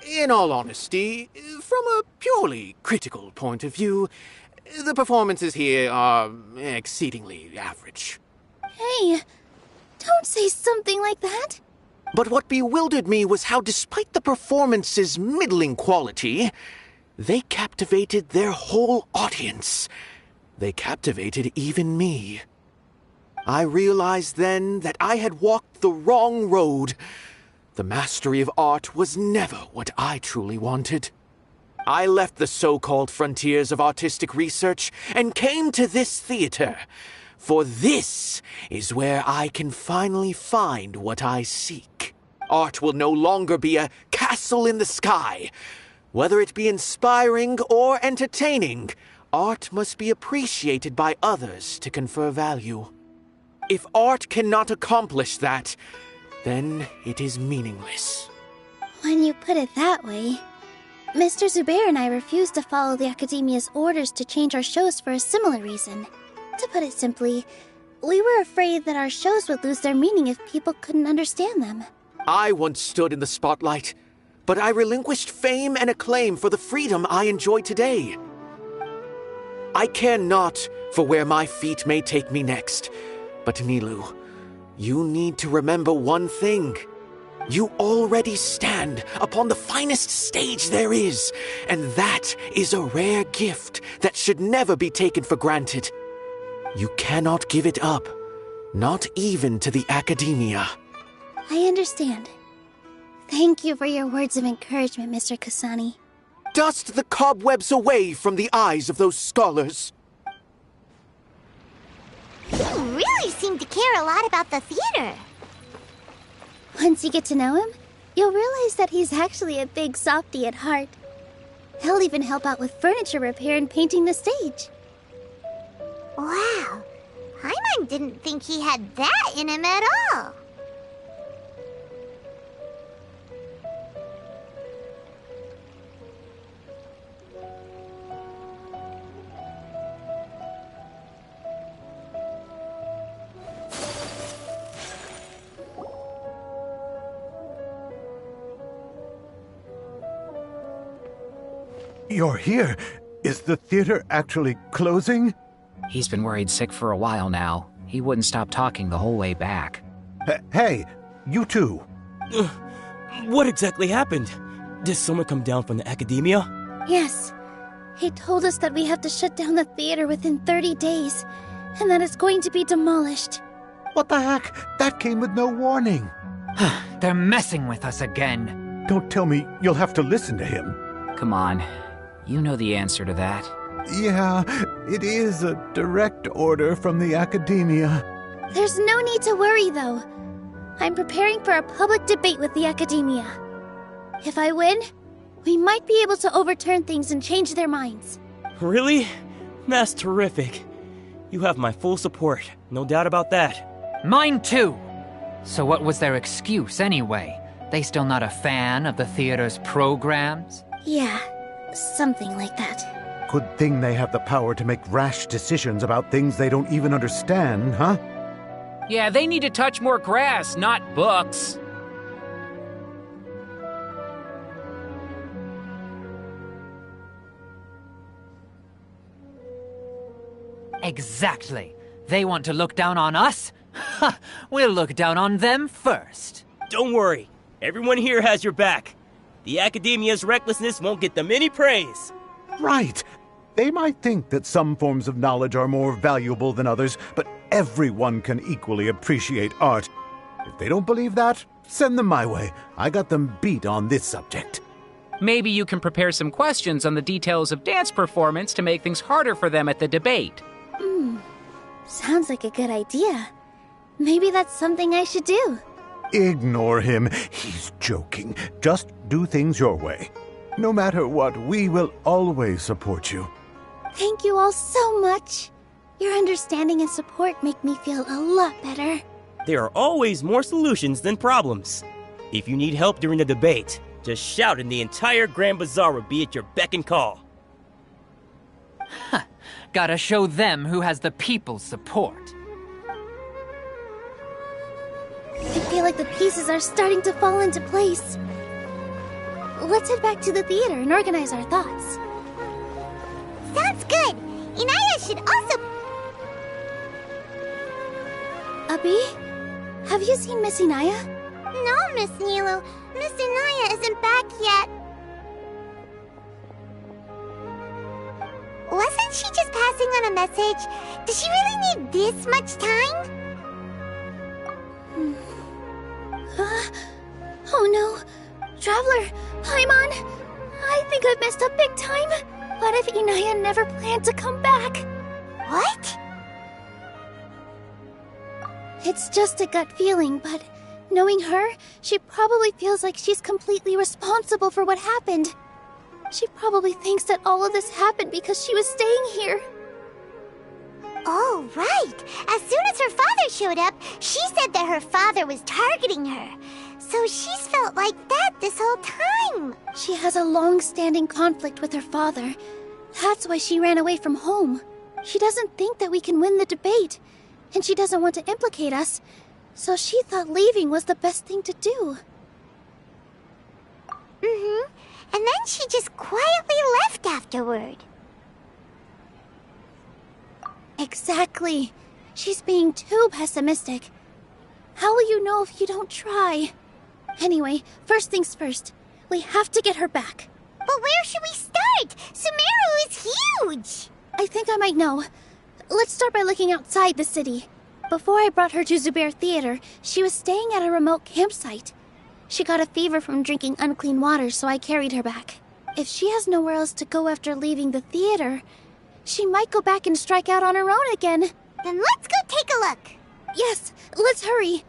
Speaker 6: In all honesty, from a purely critical point of view, the performances here are exceedingly average.
Speaker 3: Hey, don't say something like that.
Speaker 6: But what bewildered me was how, despite the performance's middling quality, they captivated their whole audience. They captivated even me. I realized then that I had walked the wrong road. The mastery of art was never what I truly wanted. I left the so-called frontiers of artistic research and came to this theater, for this is where I can finally find what I seek. Art will no longer be a castle in the sky. Whether it be inspiring or entertaining, art must be appreciated by others to confer value. If art cannot accomplish that, then it is meaningless.
Speaker 3: When you put it that way, Mr. Zubair and I refused to follow the Academia's orders to change our shows for a similar reason. To put it simply, we were afraid that our shows would lose their meaning if people couldn't understand them.
Speaker 6: I once stood in the spotlight, but I relinquished fame and acclaim for the freedom I enjoy today. I care not for where my feet may take me next, but Nilu, you need to remember one thing. You already stand upon the finest stage there is, and that is a rare gift that should never be taken for granted. You cannot give it up, not even to the Academia.
Speaker 3: I understand. Thank you for your words of encouragement, Mr. Kasani.
Speaker 6: Dust the cobwebs away from the eyes of those scholars.
Speaker 2: You really seem to care a lot about the theater.
Speaker 3: Once you get to know him, you'll realize that he's actually a big softy at heart. He'll even help out with furniture repair and painting the stage.
Speaker 2: Wow, Paimon didn't think he had that in him at all.
Speaker 8: You're here. Is the theater actually closing?
Speaker 7: He's been worried sick for a while now. He wouldn't stop talking the whole way back.
Speaker 8: Hey, you two.
Speaker 4: What exactly happened? Did someone come down from the Academia?
Speaker 3: Yes. He told us that we have to shut down the theater within 30 days, and that it's going to be demolished.
Speaker 8: What the heck? That came with no warning.
Speaker 5: They're messing with us again.
Speaker 8: Don't tell me you'll have to listen to him.
Speaker 7: Come on. You know the answer to that.
Speaker 8: Yeah, it is a direct order from the Academia.
Speaker 3: There's no need to worry, though. I'm preparing for a public debate with the Academia. If I win, we might be able to overturn things and change their minds.
Speaker 4: Really? That's terrific. You have my full support, no doubt about that.
Speaker 5: Mine too! So what was their excuse anyway? They still not a fan of the theater's programs?
Speaker 3: Yeah, something like that.
Speaker 8: Good thing they have the power to make rash decisions about things they don't even understand, huh?
Speaker 7: Yeah, they need to touch more grass, not books.
Speaker 5: Exactly. They want to look down on us? Ha! We'll look down on them first.
Speaker 4: Don't worry. Everyone here has your back. The Academia's recklessness won't get them any praise.
Speaker 8: Right. They might think that some forms of knowledge are more valuable than others, but everyone can equally appreciate art. If they don't believe that, send them my way. I got them beat on this subject.
Speaker 7: Maybe you can prepare some questions on the details of dance performance to make things harder for them at the debate.
Speaker 3: Sounds like a good idea. Maybe that's something I should do.
Speaker 8: Ignore him. He's joking. Just do things your way. No matter what, we will always support you.
Speaker 3: Thank you all so much. Your understanding and support make me feel a lot better.
Speaker 4: There are always more solutions than problems. If you need help during the debate, just shout and the entire Grand Bazaar will be at your beck and call.
Speaker 5: Gotta show them who has the people's support.
Speaker 3: I feel like the pieces are starting to fall into place. Let's head back to the theater and organize our thoughts.
Speaker 2: Sounds good. Inaya should also...
Speaker 3: Abi, have you seen Miss Inaya?
Speaker 2: No, Miss Nilu. Miss Inaya isn't back yet. Wasn't she just passing on a message? Does she really need this much time?
Speaker 3: Oh no. Traveler, Paimon, I think I've messed up big time. What if Inaya never planned to come back?
Speaker 2: What?
Speaker 3: It's just a gut feeling, but knowing her, she probably feels like she's completely responsible for what happened. She probably thinks that all of this happened because she was staying here.
Speaker 2: Oh, right. As soon as her father showed up, she said that her father was targeting her. So she's felt like that this whole time.
Speaker 3: She has a long-standing conflict with her father. That's why she ran away from home. She doesn't think that we can win the debate, and she doesn't want to implicate us, so she thought leaving was the best thing to do.
Speaker 2: And then she just quietly left afterward.
Speaker 3: Exactly. She's being too pessimistic. How will you know if you don't try? Anyway, first things first. We have to get her back.
Speaker 2: But where should we start? Sumeru is huge!
Speaker 3: I think I might know. Let's start by looking outside the city. Before I brought her to Zubair Theater, she was staying at a remote campsite. She got a fever from drinking unclean water, so I carried her back. If she has nowhere else to go after leaving the theater, she might go back and strike out on her own again.
Speaker 2: Then let's go take a look.
Speaker 3: Yes, let's hurry.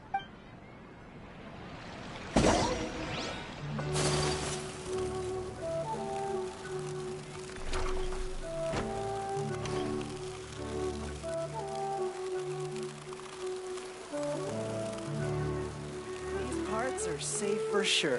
Speaker 15: Parts are safe for sure.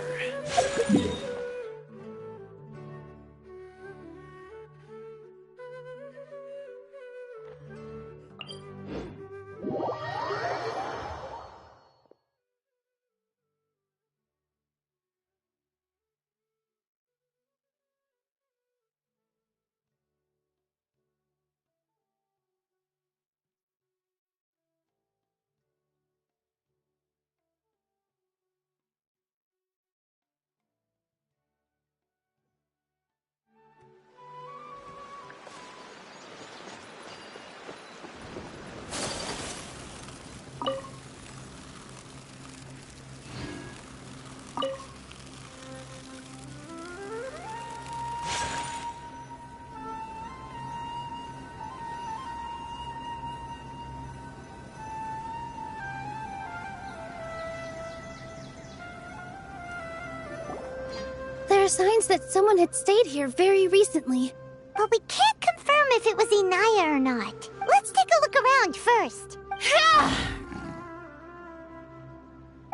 Speaker 3: are signs that someone had stayed here very recently.
Speaker 2: But we can't confirm if it was Inaya or not. Let's take a look around first.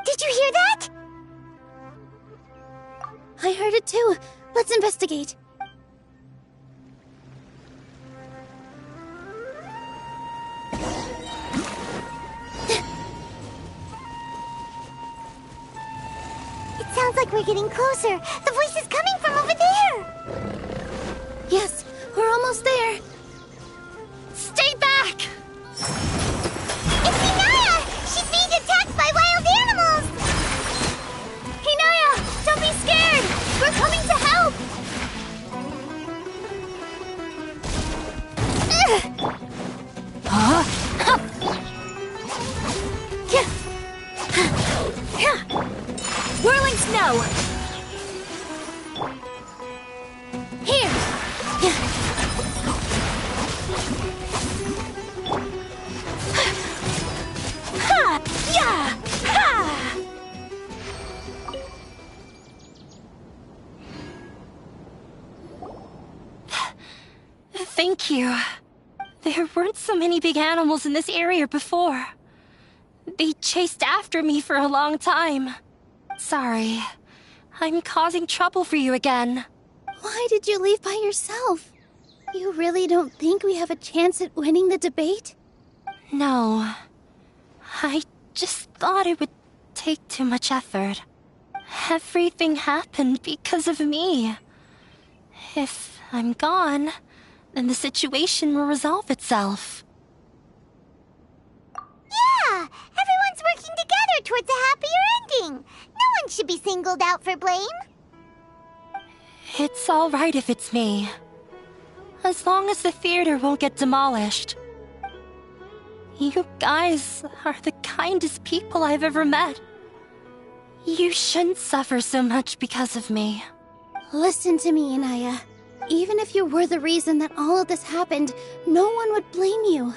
Speaker 2: Did you hear that?
Speaker 3: I heard it too. Let's investigate.
Speaker 2: It sounds like we're getting closer. The voice is coming from over there.
Speaker 3: Yes, we're almost there. Stay back!
Speaker 2: It's Inaya! She's being attacked by wild animals!
Speaker 3: Inaya, don't be scared! We're coming to help!
Speaker 14: Whirling snow!
Speaker 3: Here!
Speaker 14: Ha! Yeah! Ha!
Speaker 10: Thank you. There weren't so many big animals in this area before. They chased after me for a long time. Sorry. I'm causing trouble for you again.
Speaker 3: Why did you leave by yourself? You really don't think we have a chance at winning the debate?
Speaker 10: No. I just thought it would take too much effort. Everything happened because of me. If I'm gone, then the situation will resolve itself.
Speaker 2: Yeah! Everyone's working together towards a happier ending. No one should be singled out for blame.
Speaker 10: It's all right if it's me. As long as the theater won't get demolished. You guys are the kindest people I've ever met. You shouldn't suffer so much because of me.
Speaker 3: Listen to me, Inaya. Even if you were the reason that all of this happened, no one would blame you.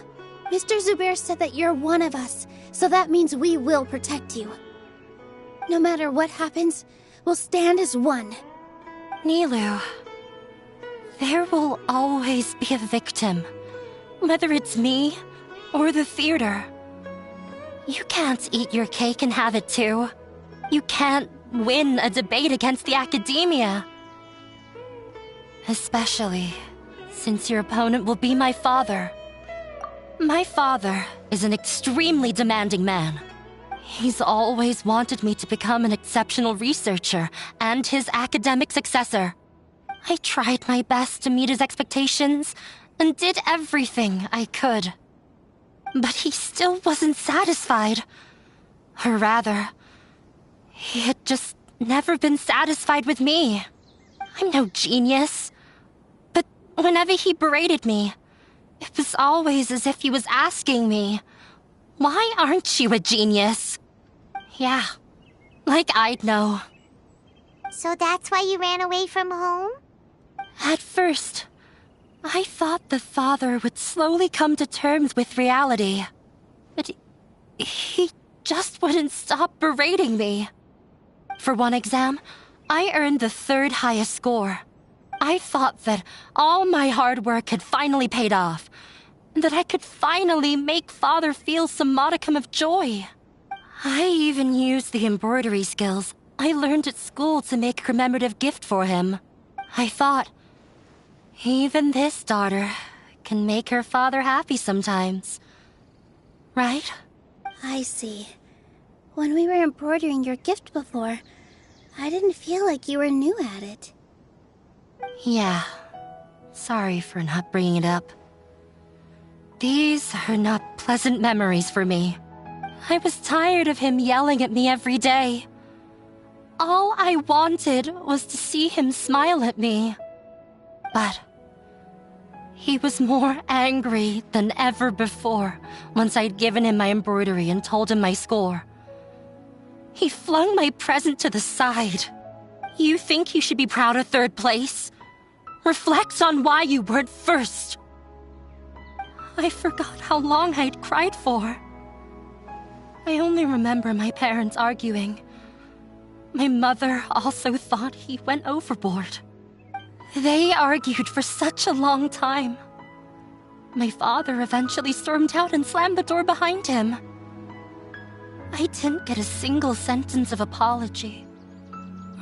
Speaker 3: Mr. Zubair said that you're one of us, so that means we will protect you. No matter what happens, we'll stand as one.
Speaker 10: Nilu, there will always be a victim, whether it's me or the theater. You can't eat your cake and have it too. You can't win a debate against the academia. Especially since your opponent will be my father. My father is an extremely demanding man. He's always wanted me to become an exceptional researcher and his academic successor. I tried my best to meet his expectations and did everything I could. But he still wasn't satisfied. Or rather, he had just never been satisfied with me. I'm no genius. But whenever he berated me, it was always as if he was asking me, "Why aren't you a genius?" Yeah, like I'd know.
Speaker 2: So that's why you ran away from home?
Speaker 10: At first, I thought the father would slowly come to terms with reality. But he just wouldn't stop berating me. For one exam, I earned the 3rd highest score. I thought that all my hard work had finally paid off, and that I could finally make father feel some modicum of joy. I even used the embroidery skills I learned at school to make a commemorative gift for him. I thought, even this daughter can make her father happy sometimes. Right?
Speaker 3: I see. When we were embroidering your gift before, I didn't feel like you were new at it.
Speaker 10: Yeah. Sorry for not bringing it up. These are not pleasant memories for me. I was tired of him yelling at me every day. All I wanted was to see him smile at me. But he was more angry than ever before once I'd given him my embroidery and told him my score. He flung my present to the side. You think you should be proud of 3rd place? Reflect on why you weren't 1st. I forgot how long I'd cried for. I only remember my parents arguing. My mother also thought he went overboard. They argued for such a long time. My father eventually stormed out and slammed the door behind him. I didn't get a single sentence of apology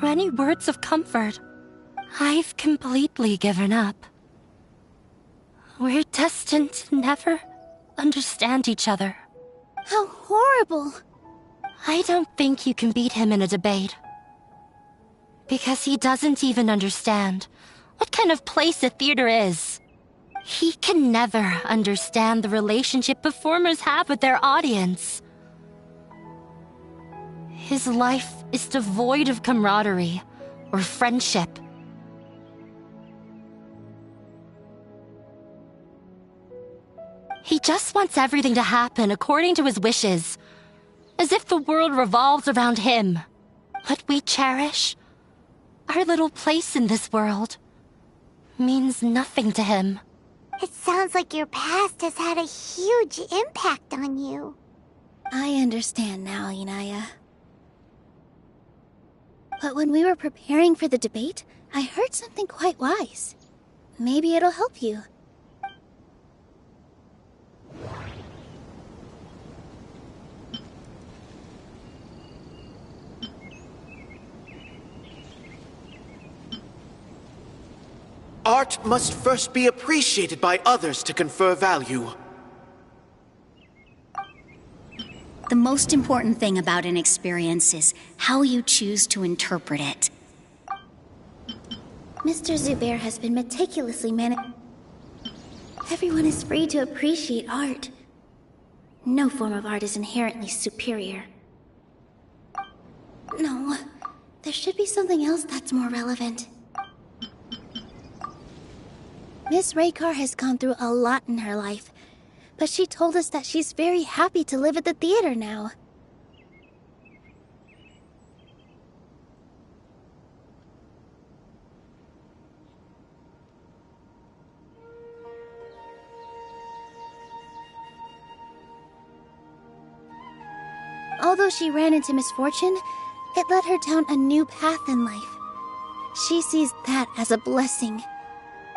Speaker 10: or any words of comfort. I've completely given up. We're destined to never understand each other.
Speaker 3: How horrible!
Speaker 10: I don't think you can beat him in a debate. Because he doesn't even understand what kind of place a theater is. He can never understand the relationship performers have with their audience. His life is devoid of camaraderie or friendship. He just wants everything to happen according to his wishes, as if the world revolves around him. What we cherish, our little place in this world, means nothing to him.
Speaker 2: It sounds like your past has had a huge impact on you.
Speaker 3: I understand now, Inaya. But when we were preparing for the debate, I heard something quite wise. Maybe it'll help you.
Speaker 6: Art must first be appreciated by others to confer value.
Speaker 9: The most important thing about an experience is how you choose to interpret it.
Speaker 3: Mr. Zubair has been meticulously Everyone is free to appreciate art. No form of art is inherently superior. No, there should be something else that's more relevant. Miss Raykar has gone through a lot in her life, but she told us that she's very happy to live at the theater now. Although she ran into misfortune, it led her down a new path in life. She sees that as a blessing.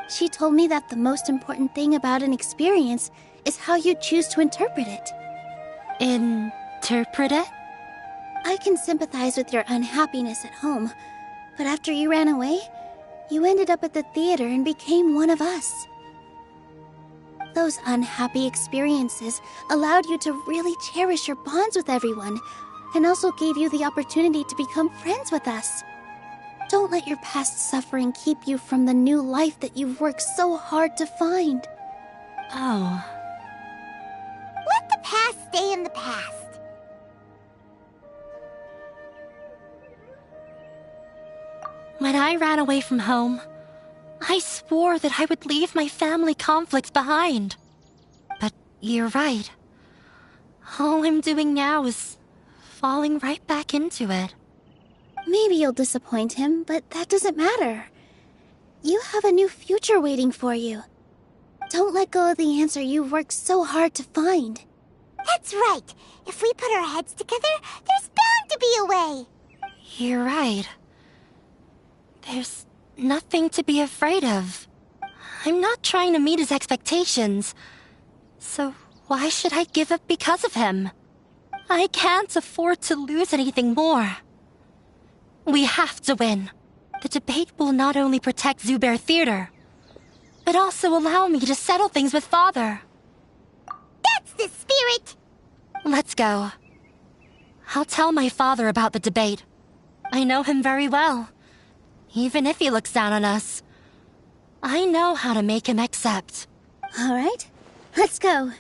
Speaker 3: She told me that the most important thing about an experience is how you choose to interpret it.
Speaker 10: Interpret it?
Speaker 3: I can sympathize with your unhappiness at home, but after you ran away, you ended up at the theater and became one of us. Those unhappy experiences allowed you to really cherish your bonds with everyone, and also gave you the opportunity to become friends with us. Don't let your past suffering keep you from the new life that you've worked so hard to find.
Speaker 10: Oh.
Speaker 2: Let the past stay in the past.
Speaker 10: When I ran away from home, I swore that I would leave my family conflicts behind. But you're right. All I'm doing now is falling right back into it.
Speaker 3: Maybe you'll disappoint him, but that doesn't matter. You have a new future waiting for you. Don't let go of the answer you've worked so hard to find.
Speaker 2: That's right. If we put our heads together, there's bound to be a way.
Speaker 10: You're right. There's nothing to be afraid of. I'm not trying to meet his expectations. So why should I give up because of him? I can't afford to lose anything more. We have to win. The debate will not only protect Zubair Theater, but also allow me to settle things with Father.
Speaker 2: That's the spirit!
Speaker 10: Let's go. I'll tell my father about the debate. I know him very well. Even if he looks down on us, I know how to make him accept.
Speaker 3: All right, let's go.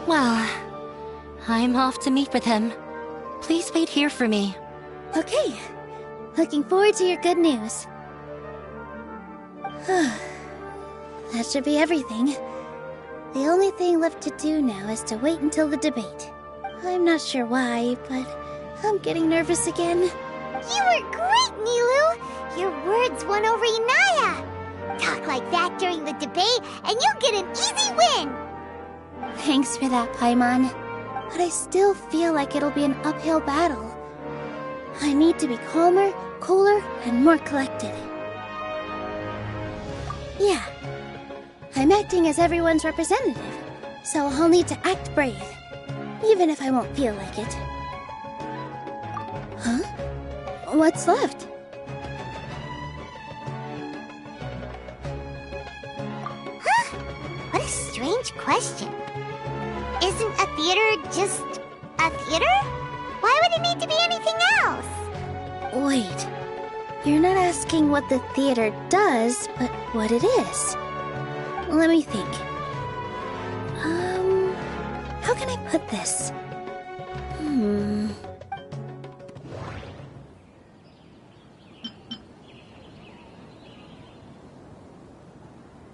Speaker 10: Well, I'm off to meet with him. Please wait here for me.
Speaker 3: Okay. Looking forward to your good news. That should be everything. The only thing left to do now is to wait until the debate. I'm not sure why, but I'm getting nervous again.
Speaker 2: You were great, Nilu! Your words won over Inaya! Talk like that during the debate, and you'll get an easy win!
Speaker 3: Thanks for that, Paimon. But I still feel like it'll be an uphill battle. I need to be calmer, cooler, and more collected. Yeah. I'm acting as everyone's representative, so I'll need to act brave, even if I won't feel like it. Huh? What's left?
Speaker 2: Huh? What a strange question. Isn't a theater just a theater? Why would it need to be anything else?
Speaker 3: Wait. You're not asking what the theater does, but what it is. Let me think. How can I put this?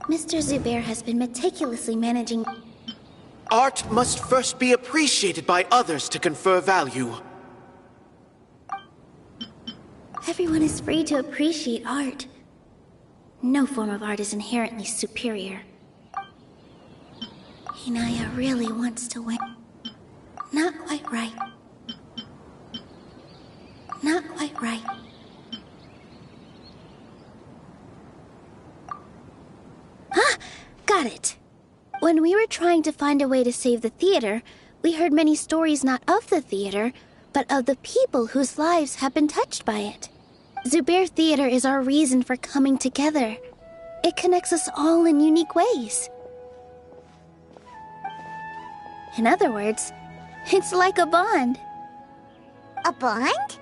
Speaker 3: Mr. Zubair has been meticulously managing...
Speaker 6: Art must first be appreciated by others to confer value.
Speaker 3: Everyone is free to appreciate art. No form of art is inherently superior. Inaya really wants to win. Not quite right. Not quite right. Ah! Got it! When we were trying to find a way to save the theater, we heard many stories not of the theater, but of the people whose lives have been touched by it. Zubair Theater is our reason for coming together. It connects us all in unique ways. In other words, it's like a bond.
Speaker 2: A bond?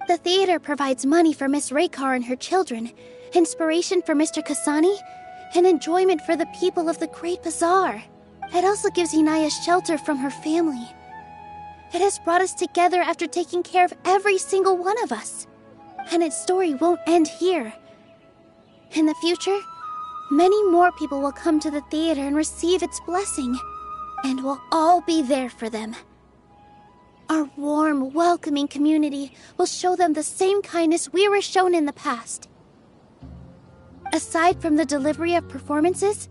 Speaker 3: The theater provides money for Miss Raykar and her children, inspiration for Mr. Kasani, and enjoyment for the people of the Great Bazaar. It also gives Inaya shelter from her family. It has brought us together after taking care of every single one of us. And its story won't end here. In the future, many more people will come to the theater and receive its blessing, and we'll all be there for them. Our warm, welcoming community will show them the same kindness we were shown in the past. Aside from the delivery of performances,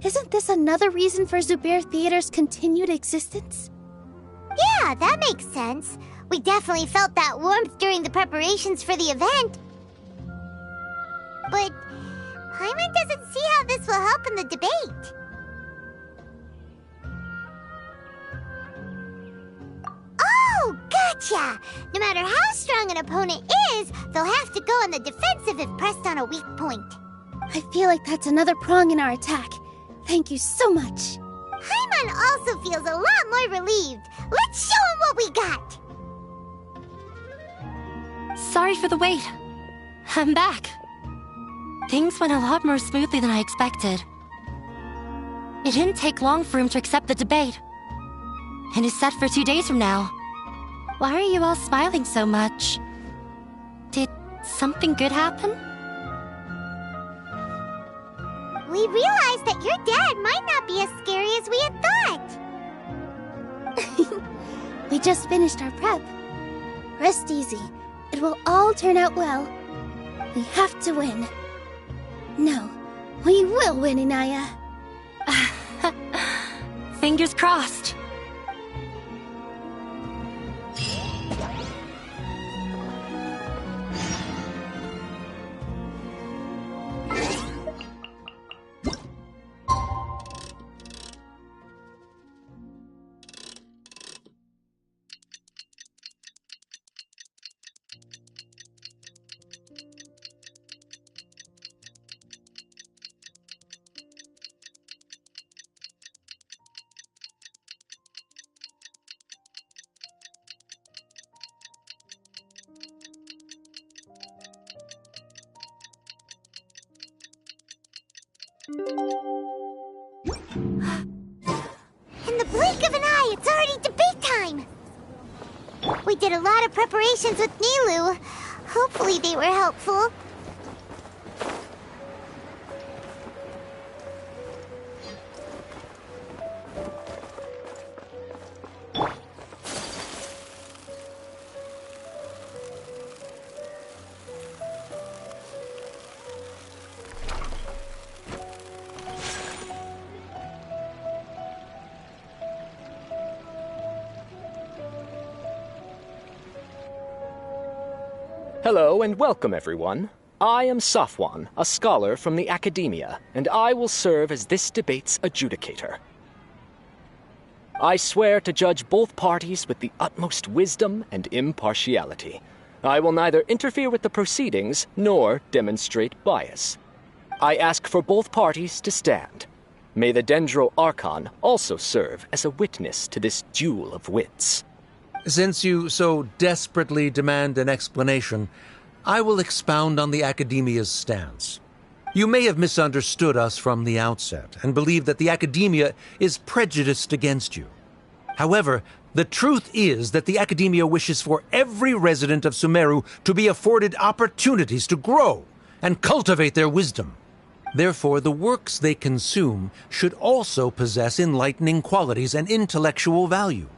Speaker 3: isn't this another reason for Zubair Theater's continued existence?
Speaker 2: Yeah, that makes sense. We definitely felt that warmth during the preparations for the event. But Paimon doesn't see how this will help in the debate. Oh, gotcha! No matter how strong an opponent is, they'll have to go on the defensive if pressed on a weak point.
Speaker 3: I feel like that's another prong in our attack. Thank you so much.
Speaker 2: Paimon also feels a lot more relieved. Let's show him what we got!
Speaker 10: Sorry for the wait. I'm back. Things went a lot more smoothly than I expected. It didn't take long for him to accept the debate. And is set for 2 days from now. Why are you all smiling so much? Did something good happen?
Speaker 2: We realized that your dad might not be as scary as we had thought.
Speaker 3: We just finished our prep. Rest easy. It will all turn out well. We have to win. No, we will win, Inaya.
Speaker 10: Fingers crossed.
Speaker 2: In the blink of an We did a lot of preparations with Nilu. Hopefully they were helpful.
Speaker 16: Hello and welcome, everyone. I am Safwan, a scholar from the Academia, and I will serve as this debate's adjudicator. I swear to judge both parties with the utmost wisdom and impartiality. I will neither interfere with the proceedings nor demonstrate bias. I ask for both parties to stand. May the Dendro Archon also serve as a witness to this duel of wits.
Speaker 12: Since you so desperately demand an explanation, I will expound on the Academia's stance. You may have misunderstood us from the outset and believe that the Academia is prejudiced against you. However, the truth is that the Academia wishes for every resident of Sumeru to be afforded opportunities to grow and cultivate their wisdom. Therefore, the works they consume should also possess enlightening qualities and intellectual value.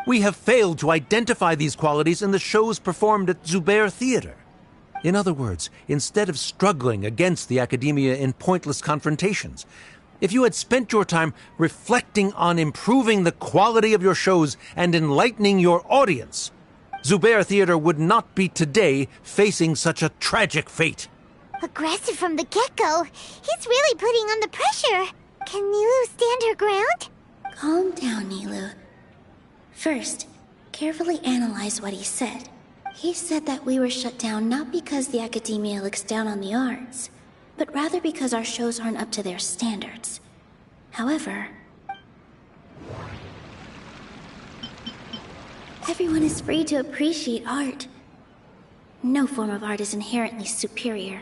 Speaker 12: We have failed to identify these qualities in the shows performed at Zubair Theater. In other words, instead of struggling against the Academia in pointless confrontations, if you had spent your time reflecting on improving the quality of your shows and enlightening your audience, Zubair Theater would not be today facing such a tragic fate.
Speaker 2: Aggressive from the get-go. He's really putting on the pressure. Can Nilu stand her ground?
Speaker 3: Calm down, Nilu. First, carefully analyze what he said. He said that we were shut down not because the Academia looks down on the arts, but rather because our shows aren't up to their standards. However, everyone is free to appreciate art. No form of art is inherently superior.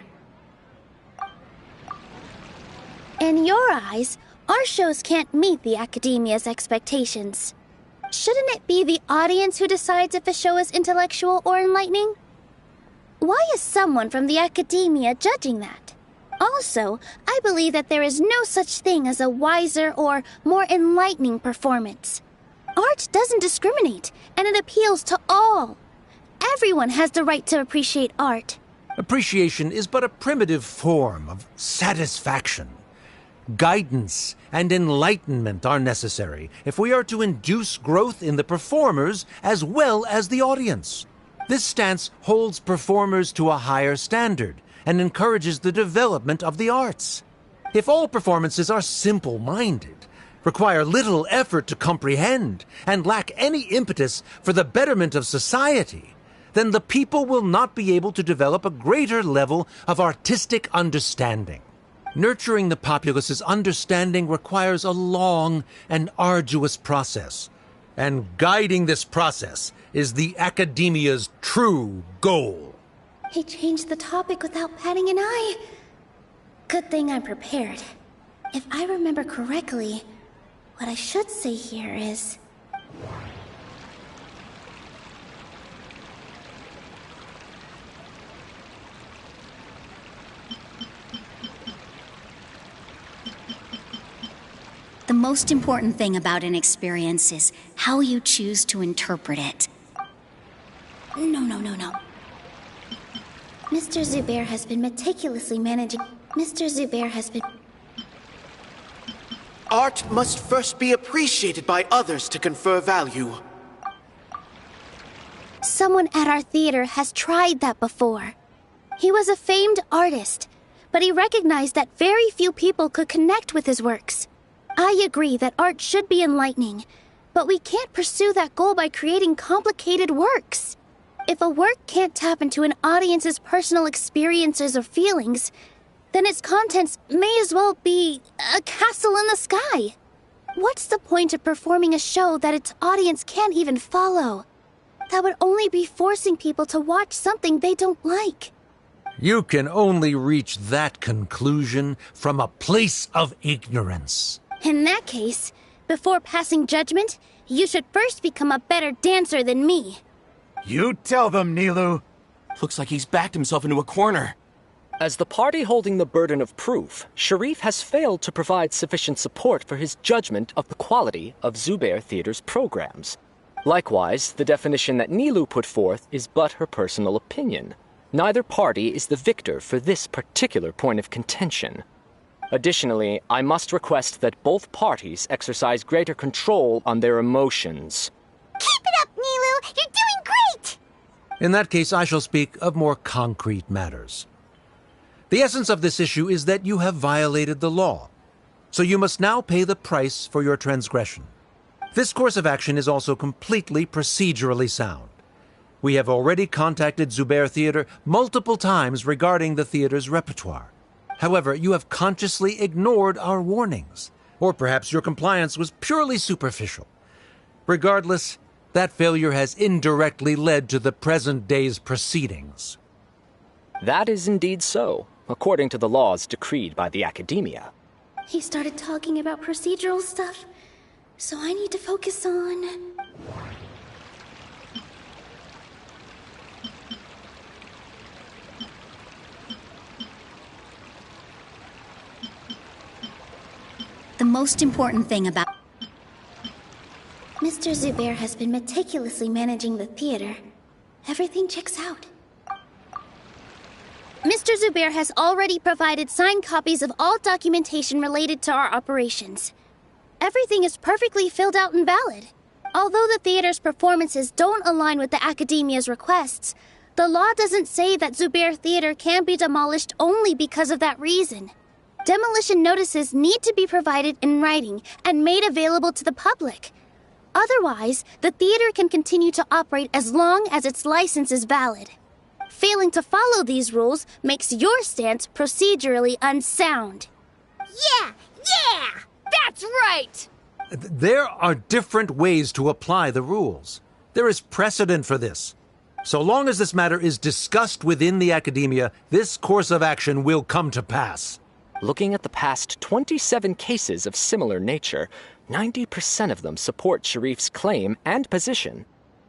Speaker 3: In your eyes, our shows can't meet the Academia's expectations. Shouldn't it be the audience who decides if a show is intellectual or enlightening? Why is someone from the Academia judging that? Also, I believe that there is no such thing as a wiser or more enlightening performance. Art doesn't discriminate, and it appeals to all. Everyone has the right to appreciate art.
Speaker 12: Appreciation is but a primitive form of satisfaction. Guidance and enlightenment are necessary if we are to induce growth in the performers as well as the audience. This stance holds performers to a higher standard and encourages the development of the arts. If all performances are simple-minded, require little effort to comprehend, and lack any impetus for the betterment of society, then the people will not be able to develop a greater level of artistic understanding. Nurturing the populace's understanding requires a long and arduous process, and guiding this process is the Academia's true goal.
Speaker 3: He changed the topic without batting an eye. Good thing I'm prepared. If I remember correctly, what I should say here is...
Speaker 9: The most important thing about an experience is how you choose to interpret it.
Speaker 3: No. Mr. Zubair has been meticulously managing... Mr. Zubair has been...
Speaker 6: Art must first be appreciated by others to confer value.
Speaker 3: Someone at our theater has tried that before. He was a famed artist, but he recognized that very few people could connect with his works. I agree that art should be enlightening, but we can't pursue that goal by creating complicated works. If a work can't tap into an audience's personal experiences or feelings, then its contents may as well be a castle in the sky. What's the point of performing a show that its audience can't even follow? That would only be forcing people to watch something they don't like.
Speaker 12: You can only reach that conclusion from a place of ignorance.
Speaker 3: In that case, before passing judgment, you should first become a better dancer than me.
Speaker 6: You tell them, Nilu. Looks like he's backed himself into a corner.
Speaker 16: As the party holding the burden of proof, Sharif has failed to provide sufficient support for his judgment of the quality of Zubair Theater's programs. Likewise, the definition that Nilu put forth is but her personal opinion. Neither party is the victor for this particular point of contention. Additionally, I must request that both parties exercise greater control on their emotions.
Speaker 2: Keep it up, Nilu! You're doing great!
Speaker 12: In that case, I shall speak of more concrete matters. The essence of this issue is that you have violated the law, so you must now pay the price for your transgression. This course of action is also completely procedurally sound. We have already contacted Zubair Theater multiple times regarding the theater's repertoire. However, you have consciously ignored our warnings, or perhaps your compliance was purely superficial. Regardless, that failure has indirectly led to the present day's proceedings.
Speaker 16: That is indeed so, according to the laws decreed by the Academia.
Speaker 3: He started talking about procedural stuff, so I need to focus on...
Speaker 9: The most important thing about...
Speaker 3: Mr. Zubair has been meticulously managing the theater. Everything checks out. Mr. Zubair has already provided signed copies of all documentation related to our operations. Everything is perfectly filled out and valid. Although the theater's performances don't align with the Academia's requests, the law doesn't say that Zubair Theater can be demolished only because of that reason. Demolition notices need to be provided in writing and made available to the public. Otherwise, the theater can continue to operate as long as its license is valid. Failing to follow these rules makes your stance procedurally unsound.
Speaker 2: Yeah! That's right!
Speaker 12: There are different ways to apply the rules. There is precedent for this. So long as this matter is discussed within the Academia, this course of action will come to pass.
Speaker 16: Looking at the past 27 cases of similar nature, 90% of them support Sharif's claim and position.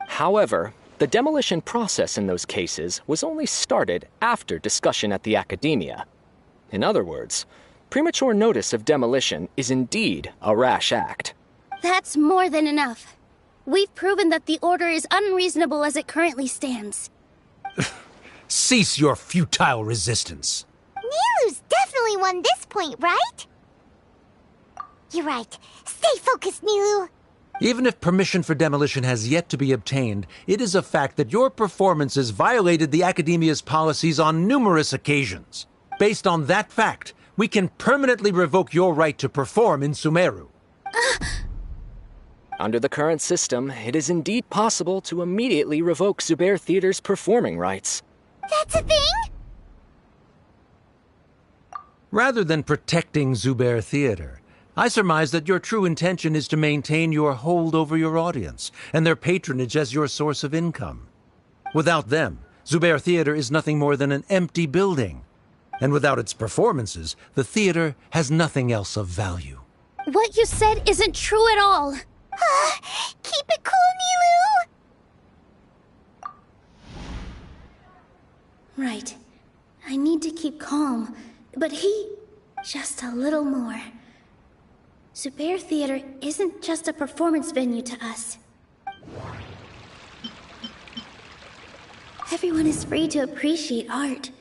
Speaker 16: However, the demolition process in those cases was only started after discussion at the Academia. In other words, premature notice of demolition is indeed a rash act.
Speaker 3: That's more than enough. We've proven that the order is unreasonable as it currently stands.
Speaker 12: Cease your futile resistance.
Speaker 2: Nilu's definitely won this point, right? You're right. Stay focused, Nilu.
Speaker 12: Even if permission for demolition has yet to be obtained, it is a fact that your performances violated the Academia's policies on numerous occasions. Based on that fact, we can permanently revoke your right to perform in Sumeru.
Speaker 16: Under the current system, it is indeed possible to immediately revoke Zubair Theater's performing rights.
Speaker 2: That's a thing?
Speaker 12: Rather than protecting Zubair Theater, I surmise that your true intention is to maintain your hold over your audience and their patronage as your source of income. Without them, Zubair Theater is nothing more than an empty building. And without its performances, the theater has nothing else of value.
Speaker 3: What you said isn't true at all.
Speaker 2: Keep it cool,
Speaker 3: Nilu! Right. I need to keep calm, but just a little more. Zubair Theater isn't just a performance venue to us. Everyone is free to appreciate art.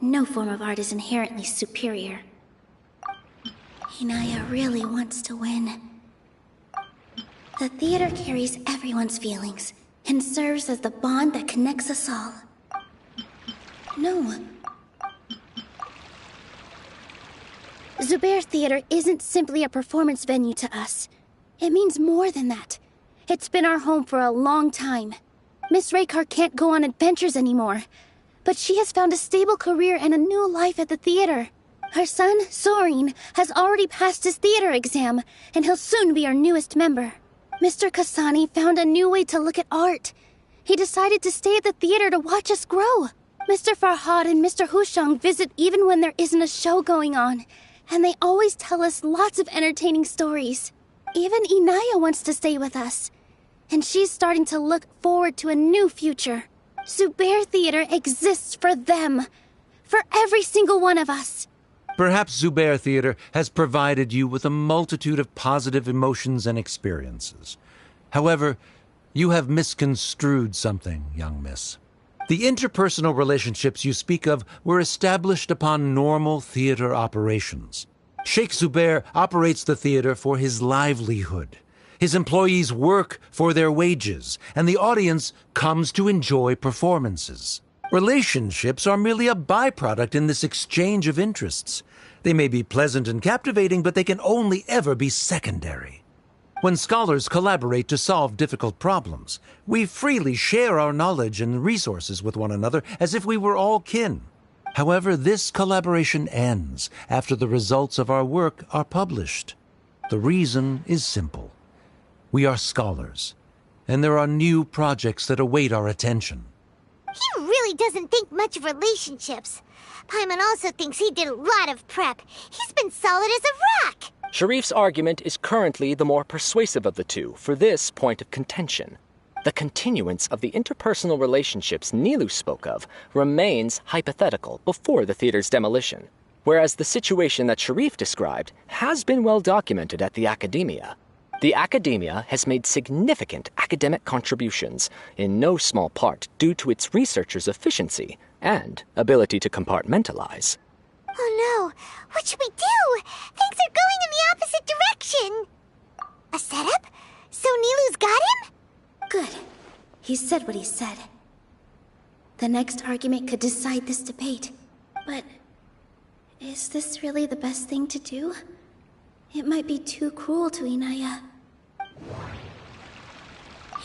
Speaker 3: No form of art is inherently superior. Inaya really wants to win. The theater carries everyone's feelings and serves as the bond that connects us all. No. Zubair Theater isn't simply a performance venue to us. It means more than that. It's been our home for a long time. Miss Raykar can't go on adventures anymore, but she has found a stable career and a new life at the theater. Her son, Sorin, has already passed his theater exam, and he'll soon be our newest member. Mr. Kasani found a new way to look at art. He decided to stay at the theater to watch us grow. Mr. Farhad and Mr. Hushang visit even when there isn't a show going on, and they always tell us lots of entertaining stories. Even Inaya wants to stay with us. And she's starting to look forward to a new future. Zubair Theater exists for them. For every single one of us.
Speaker 12: Perhaps Zubair Theater has provided you with a multitude of positive emotions and experiences. However, you have misconstrued something, young miss. The interpersonal relationships you speak of were established upon normal theater operations. Sheikh Zubair operates the theater for his livelihood. His employees work for their wages, and the audience comes to enjoy performances. Relationships are merely a byproduct in this exchange of interests. They may be pleasant and captivating, but they can only ever be secondary. When scholars collaborate to solve difficult problems, we freely share our knowledge and resources with one another as if we were all kin. However, this collaboration ends after the results of our work are published. The reason is simple. We are scholars, and there are new projects that await our attention.
Speaker 2: He really doesn't think much of relationships. Paimon also thinks he did a lot of prep. He's been solid as a rock.
Speaker 16: Sharif's argument is currently the more persuasive of the two for this point of contention. The continuance of the interpersonal relationships Nilu spoke of remains hypothetical before the theater's demolition, whereas the situation that Sharif described has been well documented at the Academia. The Academia has made significant academic contributions, in no small part due to its researchers' efficiency and ability to compartmentalize.
Speaker 2: Oh no, what should we do? Things are going in the opposite direction. A setup? So Nilu's got him?
Speaker 3: Good. He said what he said. The next argument could decide this debate. But is this really the best thing to do? It might be too cruel to Inaya.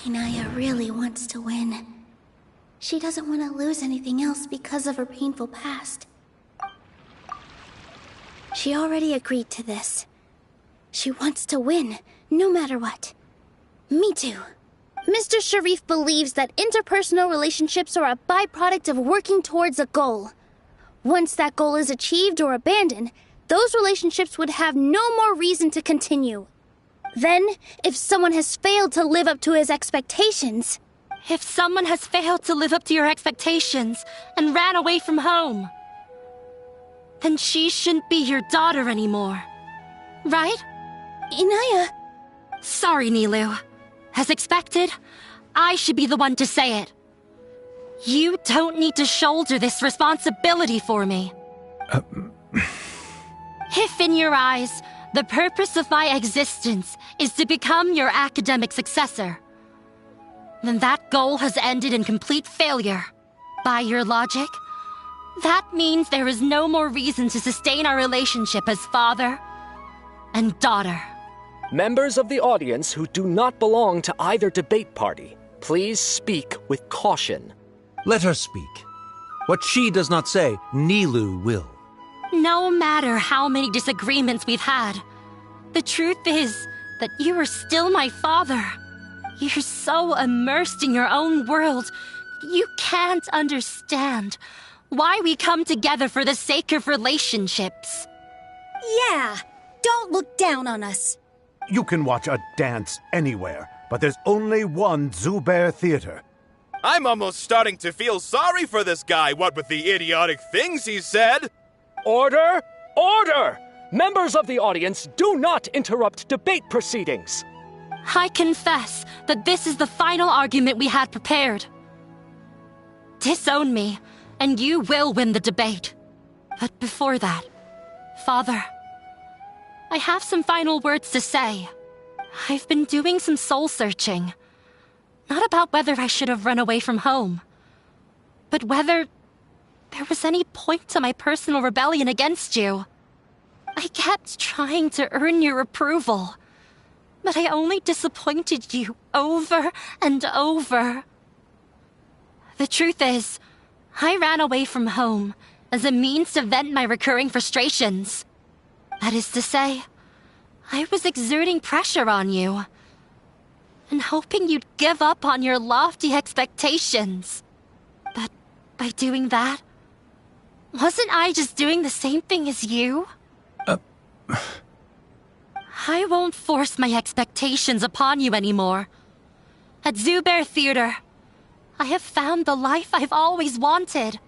Speaker 3: Inaya really wants to win. She doesn't want to lose anything else because of her painful past. She already agreed to this. She wants to win, no matter what. Me too. Mr. Sharif believes that interpersonal relationships are a byproduct of working towards a goal. Once that goal is achieved or abandoned, those relationships would have no more reason to continue. Then, if someone has failed to live up to his expectations...
Speaker 10: If someone has failed to live up to your expectations and ran away from home, then she shouldn't be your daughter anymore. Right?
Speaker 3: Inaya...
Speaker 10: Sorry, Nilu. As expected, I should be the one to say it. You don't need to shoulder this responsibility for me. If in your eyes, the purpose of my existence is to become your academic successor, then that goal has ended in complete failure. By your logic, that means there is no more reason to sustain our relationship as father and daughter.
Speaker 16: Members of the audience who do not belong to either debate party, please speak with caution.
Speaker 12: Let her speak. What she does not say, Nilu will.
Speaker 10: No matter how many disagreements we've had, the truth is that you are still my father. You're so immersed in your own world, you can't understand why we come together for the sake of relationships.
Speaker 14: Yeah, don't look down on us.
Speaker 8: You can watch a dance anywhere, but there's only one Zubair Theater.
Speaker 11: I'm almost starting to feel sorry for this guy, what with the idiotic things he said.
Speaker 16: Order! Order! Members of the audience, do not interrupt debate proceedings.
Speaker 10: I confess that this is the final argument we had prepared. Disown me, and you will win the debate. But before that, Father, I have some final words to say. I've been doing some soul-searching. Not about whether I should have run away from home, but whether there was any point to my personal rebellion against you. I kept trying to earn your approval, but I only disappointed you over and over. The truth is, I ran away from home as a means to vent my recurring frustrations. That is to say, I was exerting pressure on you and hoping you'd give up on your lofty expectations. But by doing that, wasn't I just doing the same thing as you? I won't force my expectations upon you anymore. at Zubair Theater. I have found the life I've always wanted.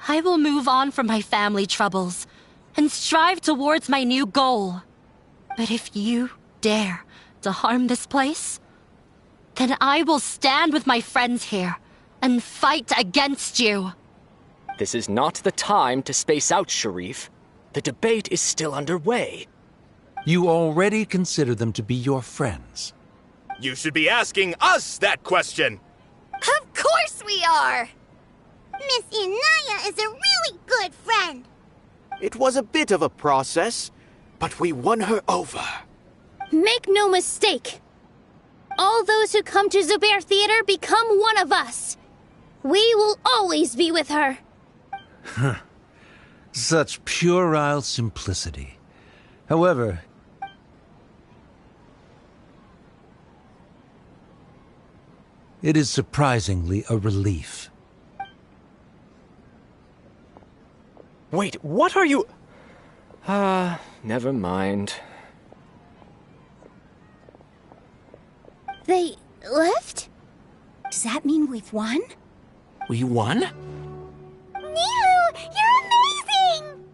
Speaker 10: I will move on from my family troubles and strive towards my new goal. But if you dare to harm this place, then I will stand with my friends here and fight against you.
Speaker 16: This is not the time to space out, Sharif. The debate is still underway.
Speaker 12: You already consider them to be your friends.
Speaker 11: You should be asking us that question!
Speaker 2: Of course we are! Miss Inaya is a really good friend.
Speaker 6: It was a bit of a process, but we won her over.
Speaker 3: Make no mistake. All those who come to Zubair Theater become one of us. We will always be with her.
Speaker 12: Such puerile simplicity. However, it is surprisingly a relief.
Speaker 16: Wait, what are you... never mind.
Speaker 3: They left?
Speaker 9: Does that mean we've won?
Speaker 13: We won?
Speaker 2: Nilu, you're amazing!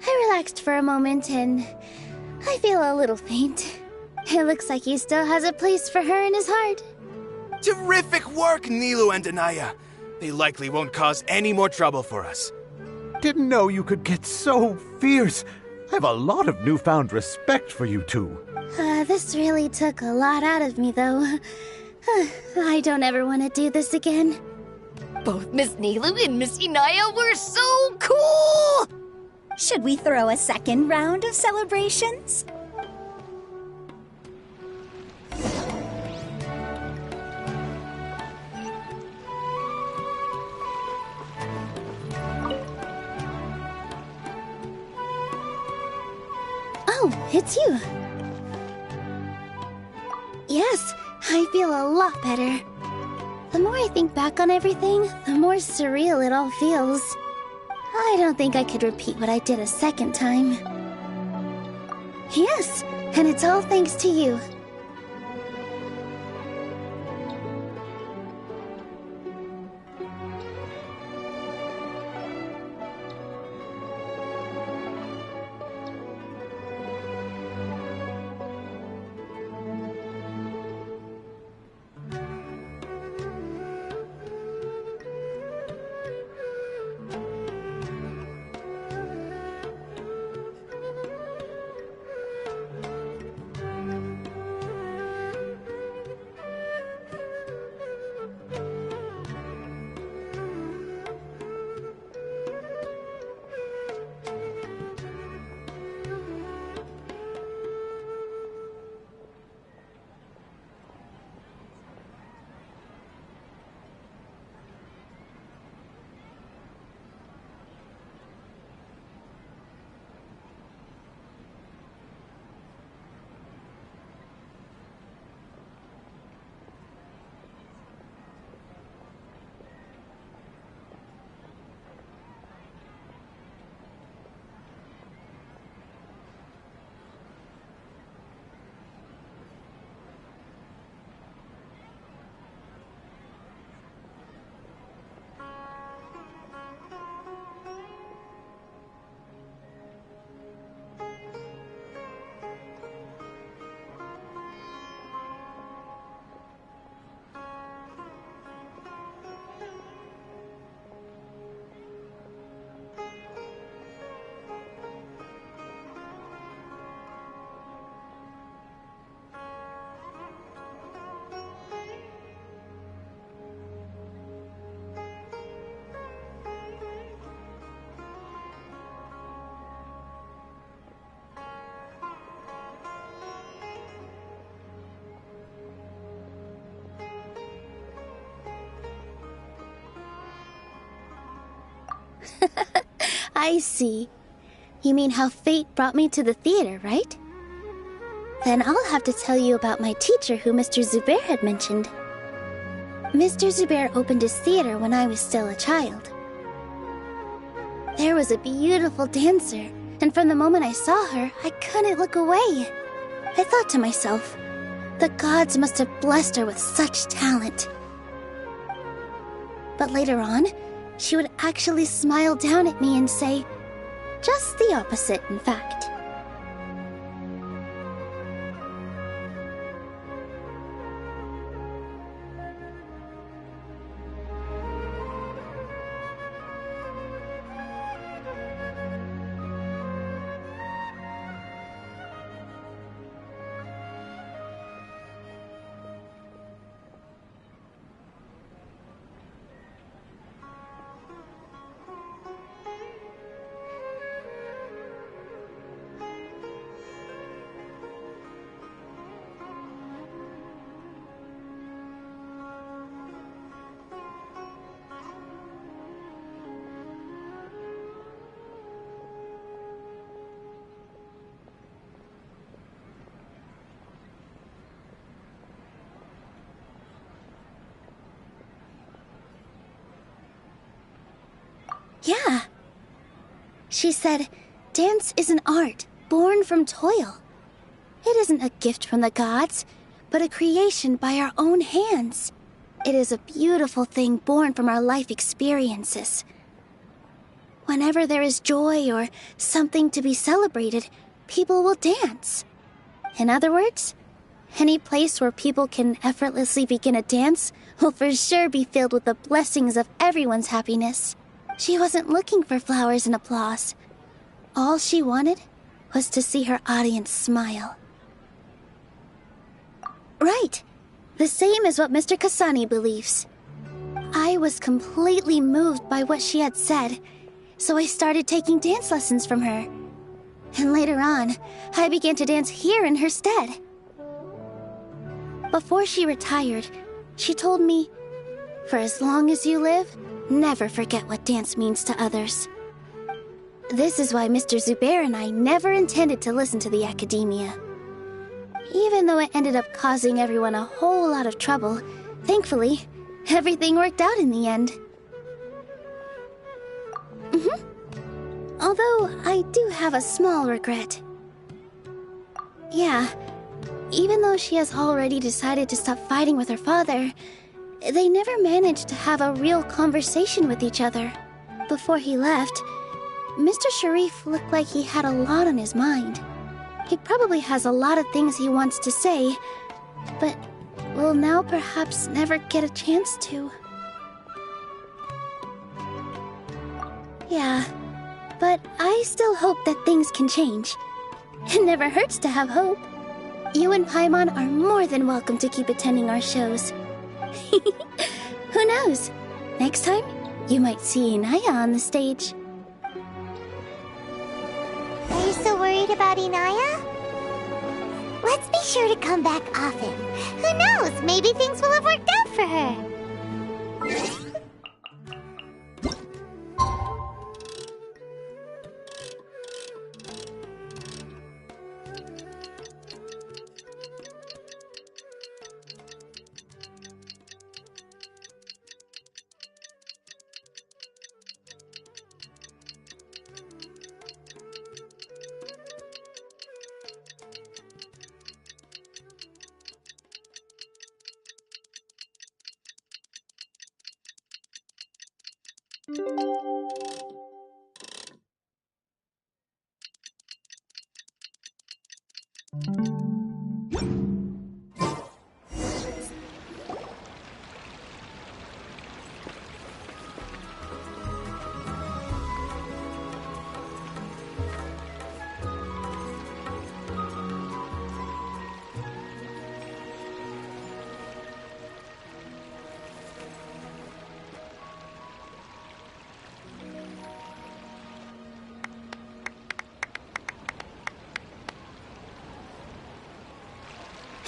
Speaker 3: I relaxed for a moment and I feel a little faint. It looks like he still has a place for her in his heart.
Speaker 11: Terrific work, Nilu and Anaya. They likely won't cause any more trouble for us.
Speaker 8: Didn't know you could get so fierce. I have a lot of newfound respect for you two.
Speaker 3: This really took a lot out of me, though. I don't ever want to do this again.
Speaker 14: Both Miss Nilu and Miss Inaya were so cool!
Speaker 9: Should we throw a second round of celebrations?
Speaker 3: Oh, it's you. Yes, I feel a lot better. The more I think back on everything, the more surreal it all feels. I don't think I could repeat what I did a second time. Yes, and it's all thanks to you. I see. You mean how fate brought me to the theater, right? Then I'll have to tell you about my teacher who Mr. Zubair had mentioned. Mr. Zubair opened his theater when I was still a child. There was a beautiful dancer, and And from the moment I saw her, I couldn't look away. I thought to myself, the gods must have blessed her with such talent. But later on, she would actually smile down at me and say, just the opposite, in fact. Yeah. She said, dance is an art born from toil. It isn't a gift from the gods, but a creation by our own hands. It is a beautiful thing born from our life experiences. Whenever there is joy or something to be celebrated, people will dance. In other words, any place where people can effortlessly begin a dance will for sure be filled with the blessings of everyone's happiness. She wasn't looking for flowers and applause. All she wanted was to see her audience smile. Right. The same as what Mr. Kasani believes. I was completely moved by what she had said, so I started taking dance lessons from her. And later on, I began to dance here in her stead. Before she retired, she told me, for as long as you live, never forget what dance means to others. This is why Mr. Zubair and I never intended to listen to the academia. Even though it ended up causing everyone a whole lot of trouble, thankfully, everything worked out in the end. Although, I do have a small regret. Yeah, even though she has already decided to stop fighting with her father, they never managed to have a real conversation with each other. Before he left, Mr. Sharif looked like he had a lot on his mind. He probably has a lot of things he wants to say, but will now perhaps never get a chance to. Yeah, but I still hope that things can change. It never hurts to have hope. You and Paimon are more than welcome to keep attending our shows. Who knows? Next time, you might see Inaya on the stage.
Speaker 2: Are you so worried about Inaya? Let's be sure to come back often. Who knows? Maybe things will have worked out for her.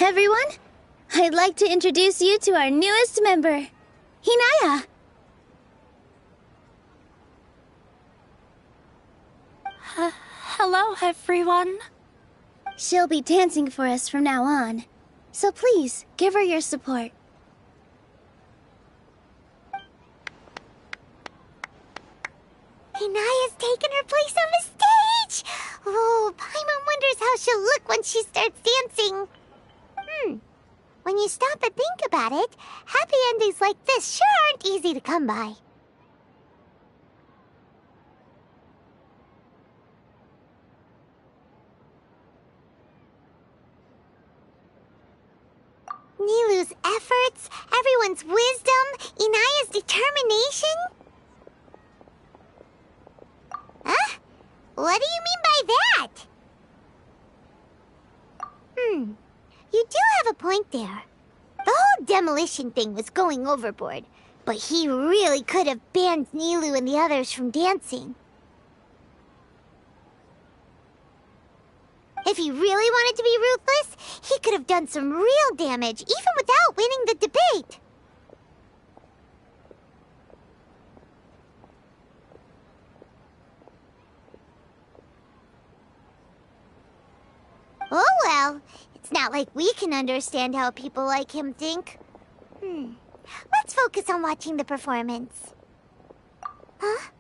Speaker 3: Everyone, I'd like to introduce you to our newest member, Hinaya.
Speaker 10: Hello, everyone.
Speaker 3: She'll be dancing for us from now on, so please give her your support.
Speaker 2: Hinaya's taken her place on the stage! she'll look when she starts dancing. When you stop and think about it, happy endings like this sure aren't easy to come by. Nilu's efforts, everyone's wisdom, Inaya's determination? Huh? What do you mean by that? You do have a point there. The whole demolition thing was going overboard, but he really could have banned Nilu and the others from dancing. If he really wanted to be ruthless, he could have done some real damage, even without winning the debate. Oh well, it's not like we can understand how people like him think. Let's focus on watching the performance. Huh?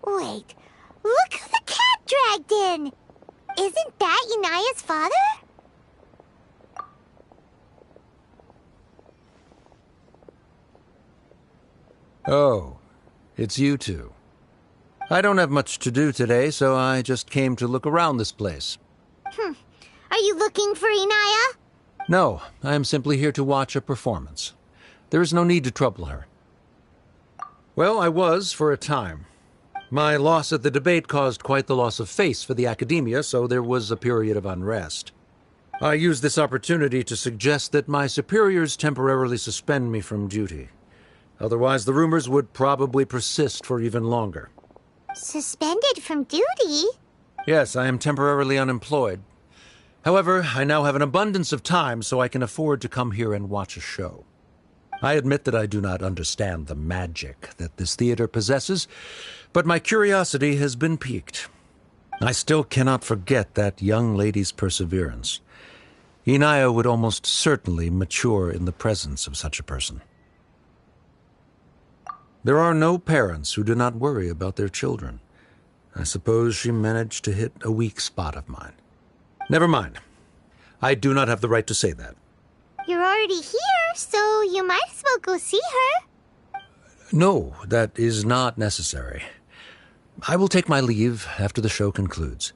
Speaker 2: Wait, look who the cat dragged in! Isn't that Inaya's father?
Speaker 12: Oh, it's you two. I don't have much to do today, so I just came to look around this place.
Speaker 2: Are you looking for Inaya?
Speaker 12: No, I am simply here to watch a performance. There is no need to trouble her. Well, I was for a time. My loss at the debate caused quite the loss of face for the academia, so there was a period of unrest. I used this opportunity to suggest that my superiors temporarily suspend me from duty. Otherwise, the rumors would probably persist for even longer.
Speaker 2: Suspended from duty?
Speaker 12: Yes, I am temporarily unemployed. However, I now have an abundance of time, so I can afford to come here and watch a show. I admit that I do not understand the magic that this theater possesses, but my curiosity has been piqued. I still cannot forget that young lady's perseverance. Inaya would almost certainly mature in the presence of such a person. There are no parents who do not worry about their children. I suppose she managed to hit a weak spot of mine. Never mind. I do not have the right to say that.
Speaker 2: You're already here, so you might as well go see her.
Speaker 12: No, that is not necessary. I will take my leave after the show concludes.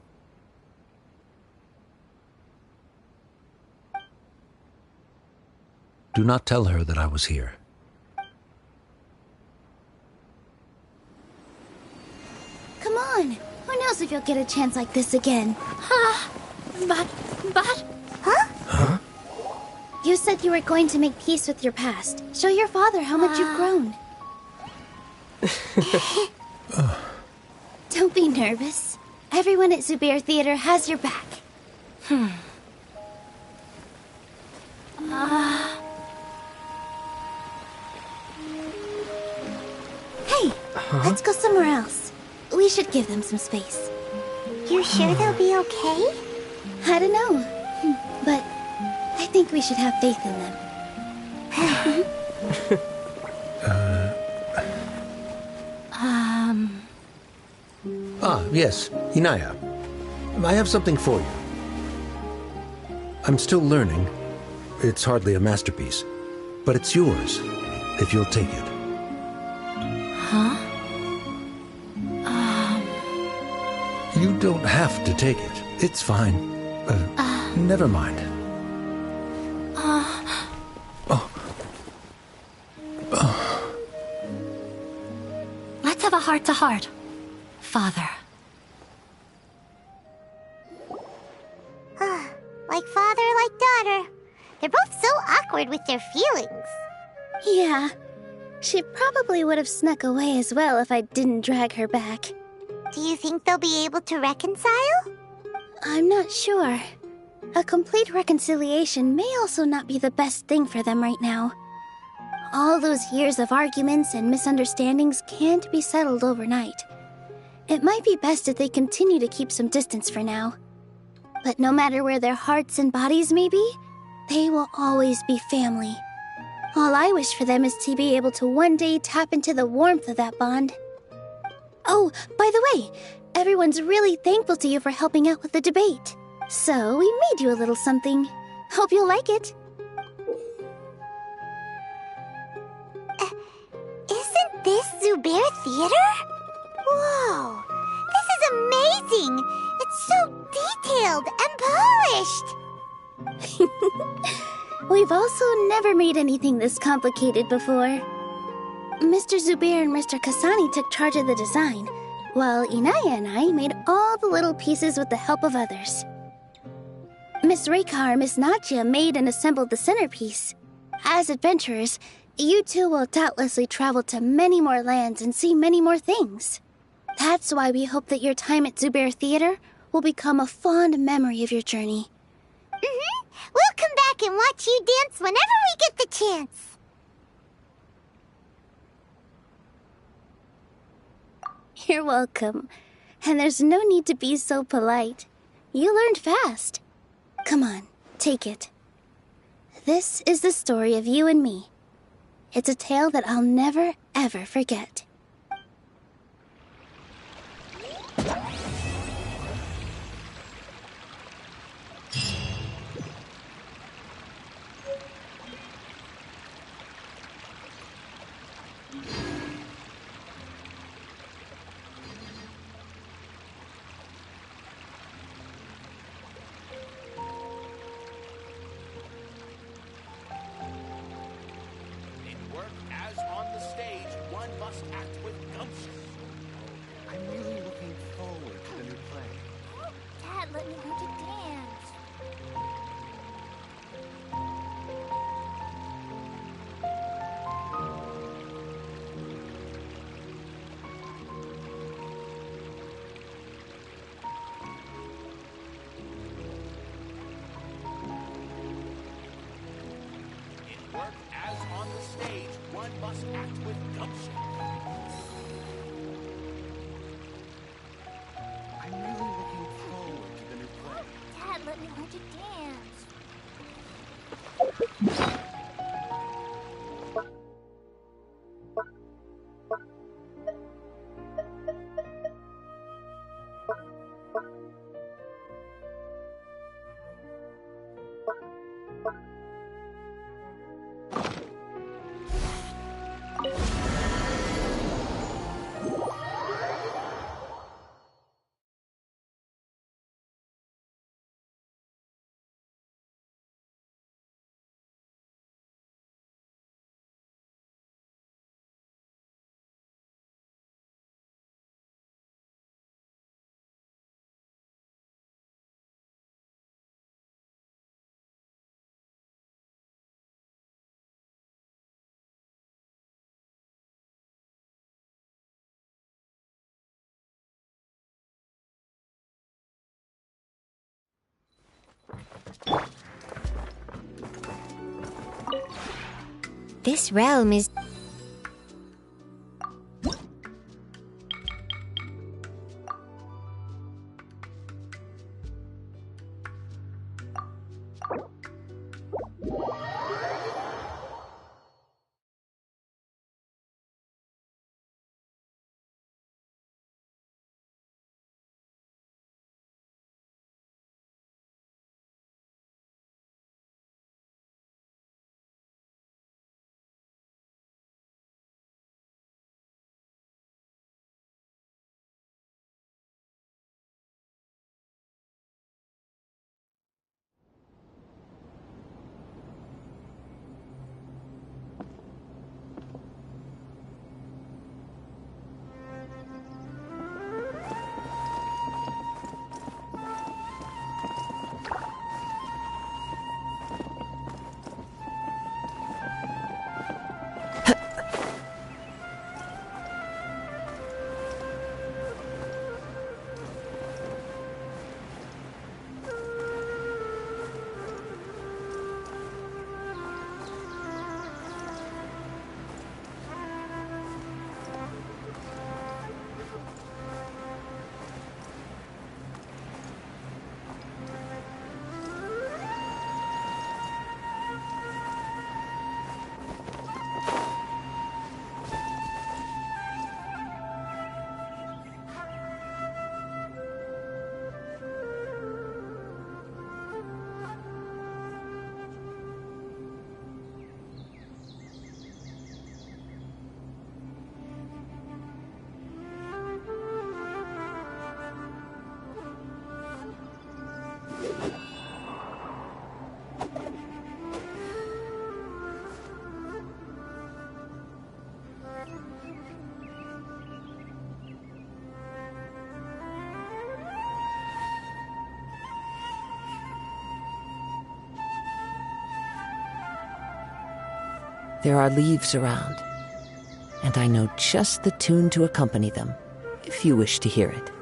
Speaker 12: Do not tell her that I was here.
Speaker 3: Come on. Who knows if you'll get a chance like this again? But...
Speaker 2: Huh?
Speaker 3: You said you were going to make peace with your past. Show your father how much you've grown. Don't be nervous. Everyone at Zubair Theater has your back. Hey, let's go somewhere else. We should give them some space.
Speaker 2: You sure they'll be okay?
Speaker 3: I don't know, but I think we should have faith in them.
Speaker 12: Yes, Inaya. I have something for you. I'm still learning. It's hardly a masterpiece, but it's yours, if you'll take it.
Speaker 3: Huh?
Speaker 12: You don't have to take it. It's fine. Never mind.
Speaker 10: Let's have a heart-to-heart, Father.
Speaker 2: Like father, like daughter. They're both so awkward with their feelings.
Speaker 3: Yeah. She probably would have snuck away as well if I didn't drag her back.
Speaker 2: Do you think they'll be able to reconcile?
Speaker 3: I'm not sure. A complete reconciliation may also not be the best thing for them right now. All those years of arguments and misunderstandings can't be settled overnight. It might be best if they continue to keep some distance for now. But no matter where their hearts and bodies may be, they will always be family. All I wish for them is to be able to one day tap into the warmth of that bond. Oh, by the way, everyone's really thankful to you for helping out with the debate. So we made you a little something. Hope you'll like it.
Speaker 2: Isn't this Zubair Theater? Whoa, this is amazing! It's so detailed and polished!
Speaker 3: We've also never made anything this complicated before. Mr. Zubair and Mr. Kasani took charge of the design, while Inaya and I made all the little pieces with the help of others. Miss Rekar and Miss Nadia made and assembled the centerpiece. As adventurers, you two will doubtlessly travel to many more lands and see many more things. That's why we hope that your time at Zubair Theater will become a fond memory of your journey.
Speaker 2: We'll come back and watch you dance whenever we get the chance.
Speaker 3: You're welcome. And there's no need to be so polite. You learned fast. Come on, take it. This is the story of you and me. It's a tale that I'll never, ever forget.
Speaker 11: As on the stage, one must act with gumption.
Speaker 15: I'm really looking forward to the new play.
Speaker 2: Dad, let me learn to dance.
Speaker 11: In work as on the stage, one must act with gumption.
Speaker 15: I'm really looking forward to the new play.
Speaker 2: Dad, let me learn to dance.
Speaker 17: This realm is...
Speaker 1: There are leaves around, and I know just the tune to accompany them, if you wish to hear it.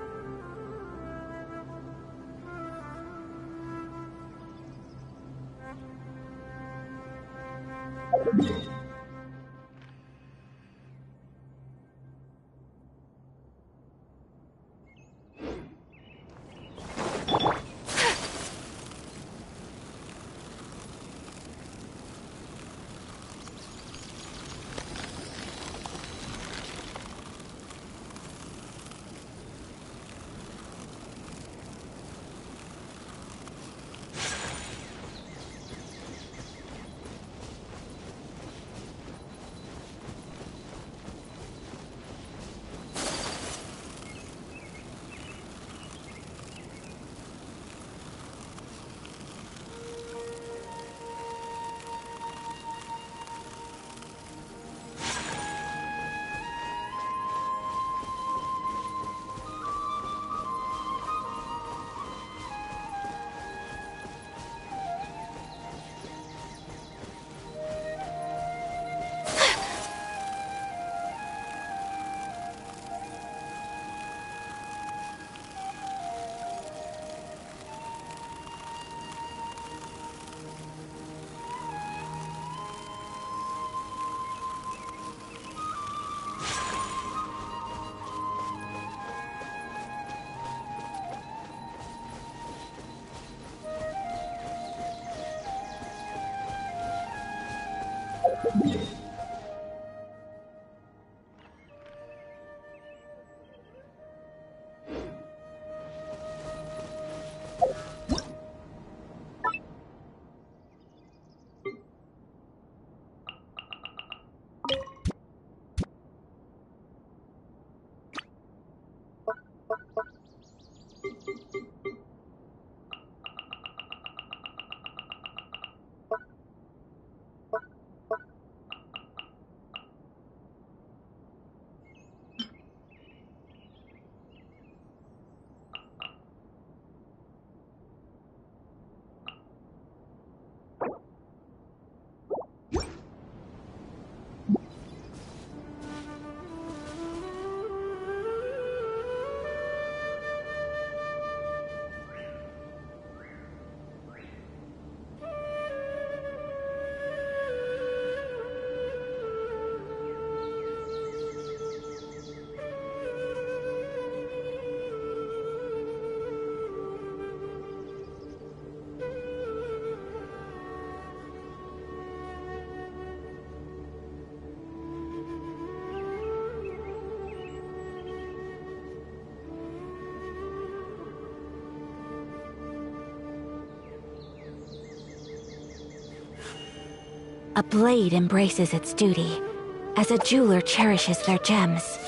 Speaker 17: A blade embraces its duty, as a jeweler cherishes their gems.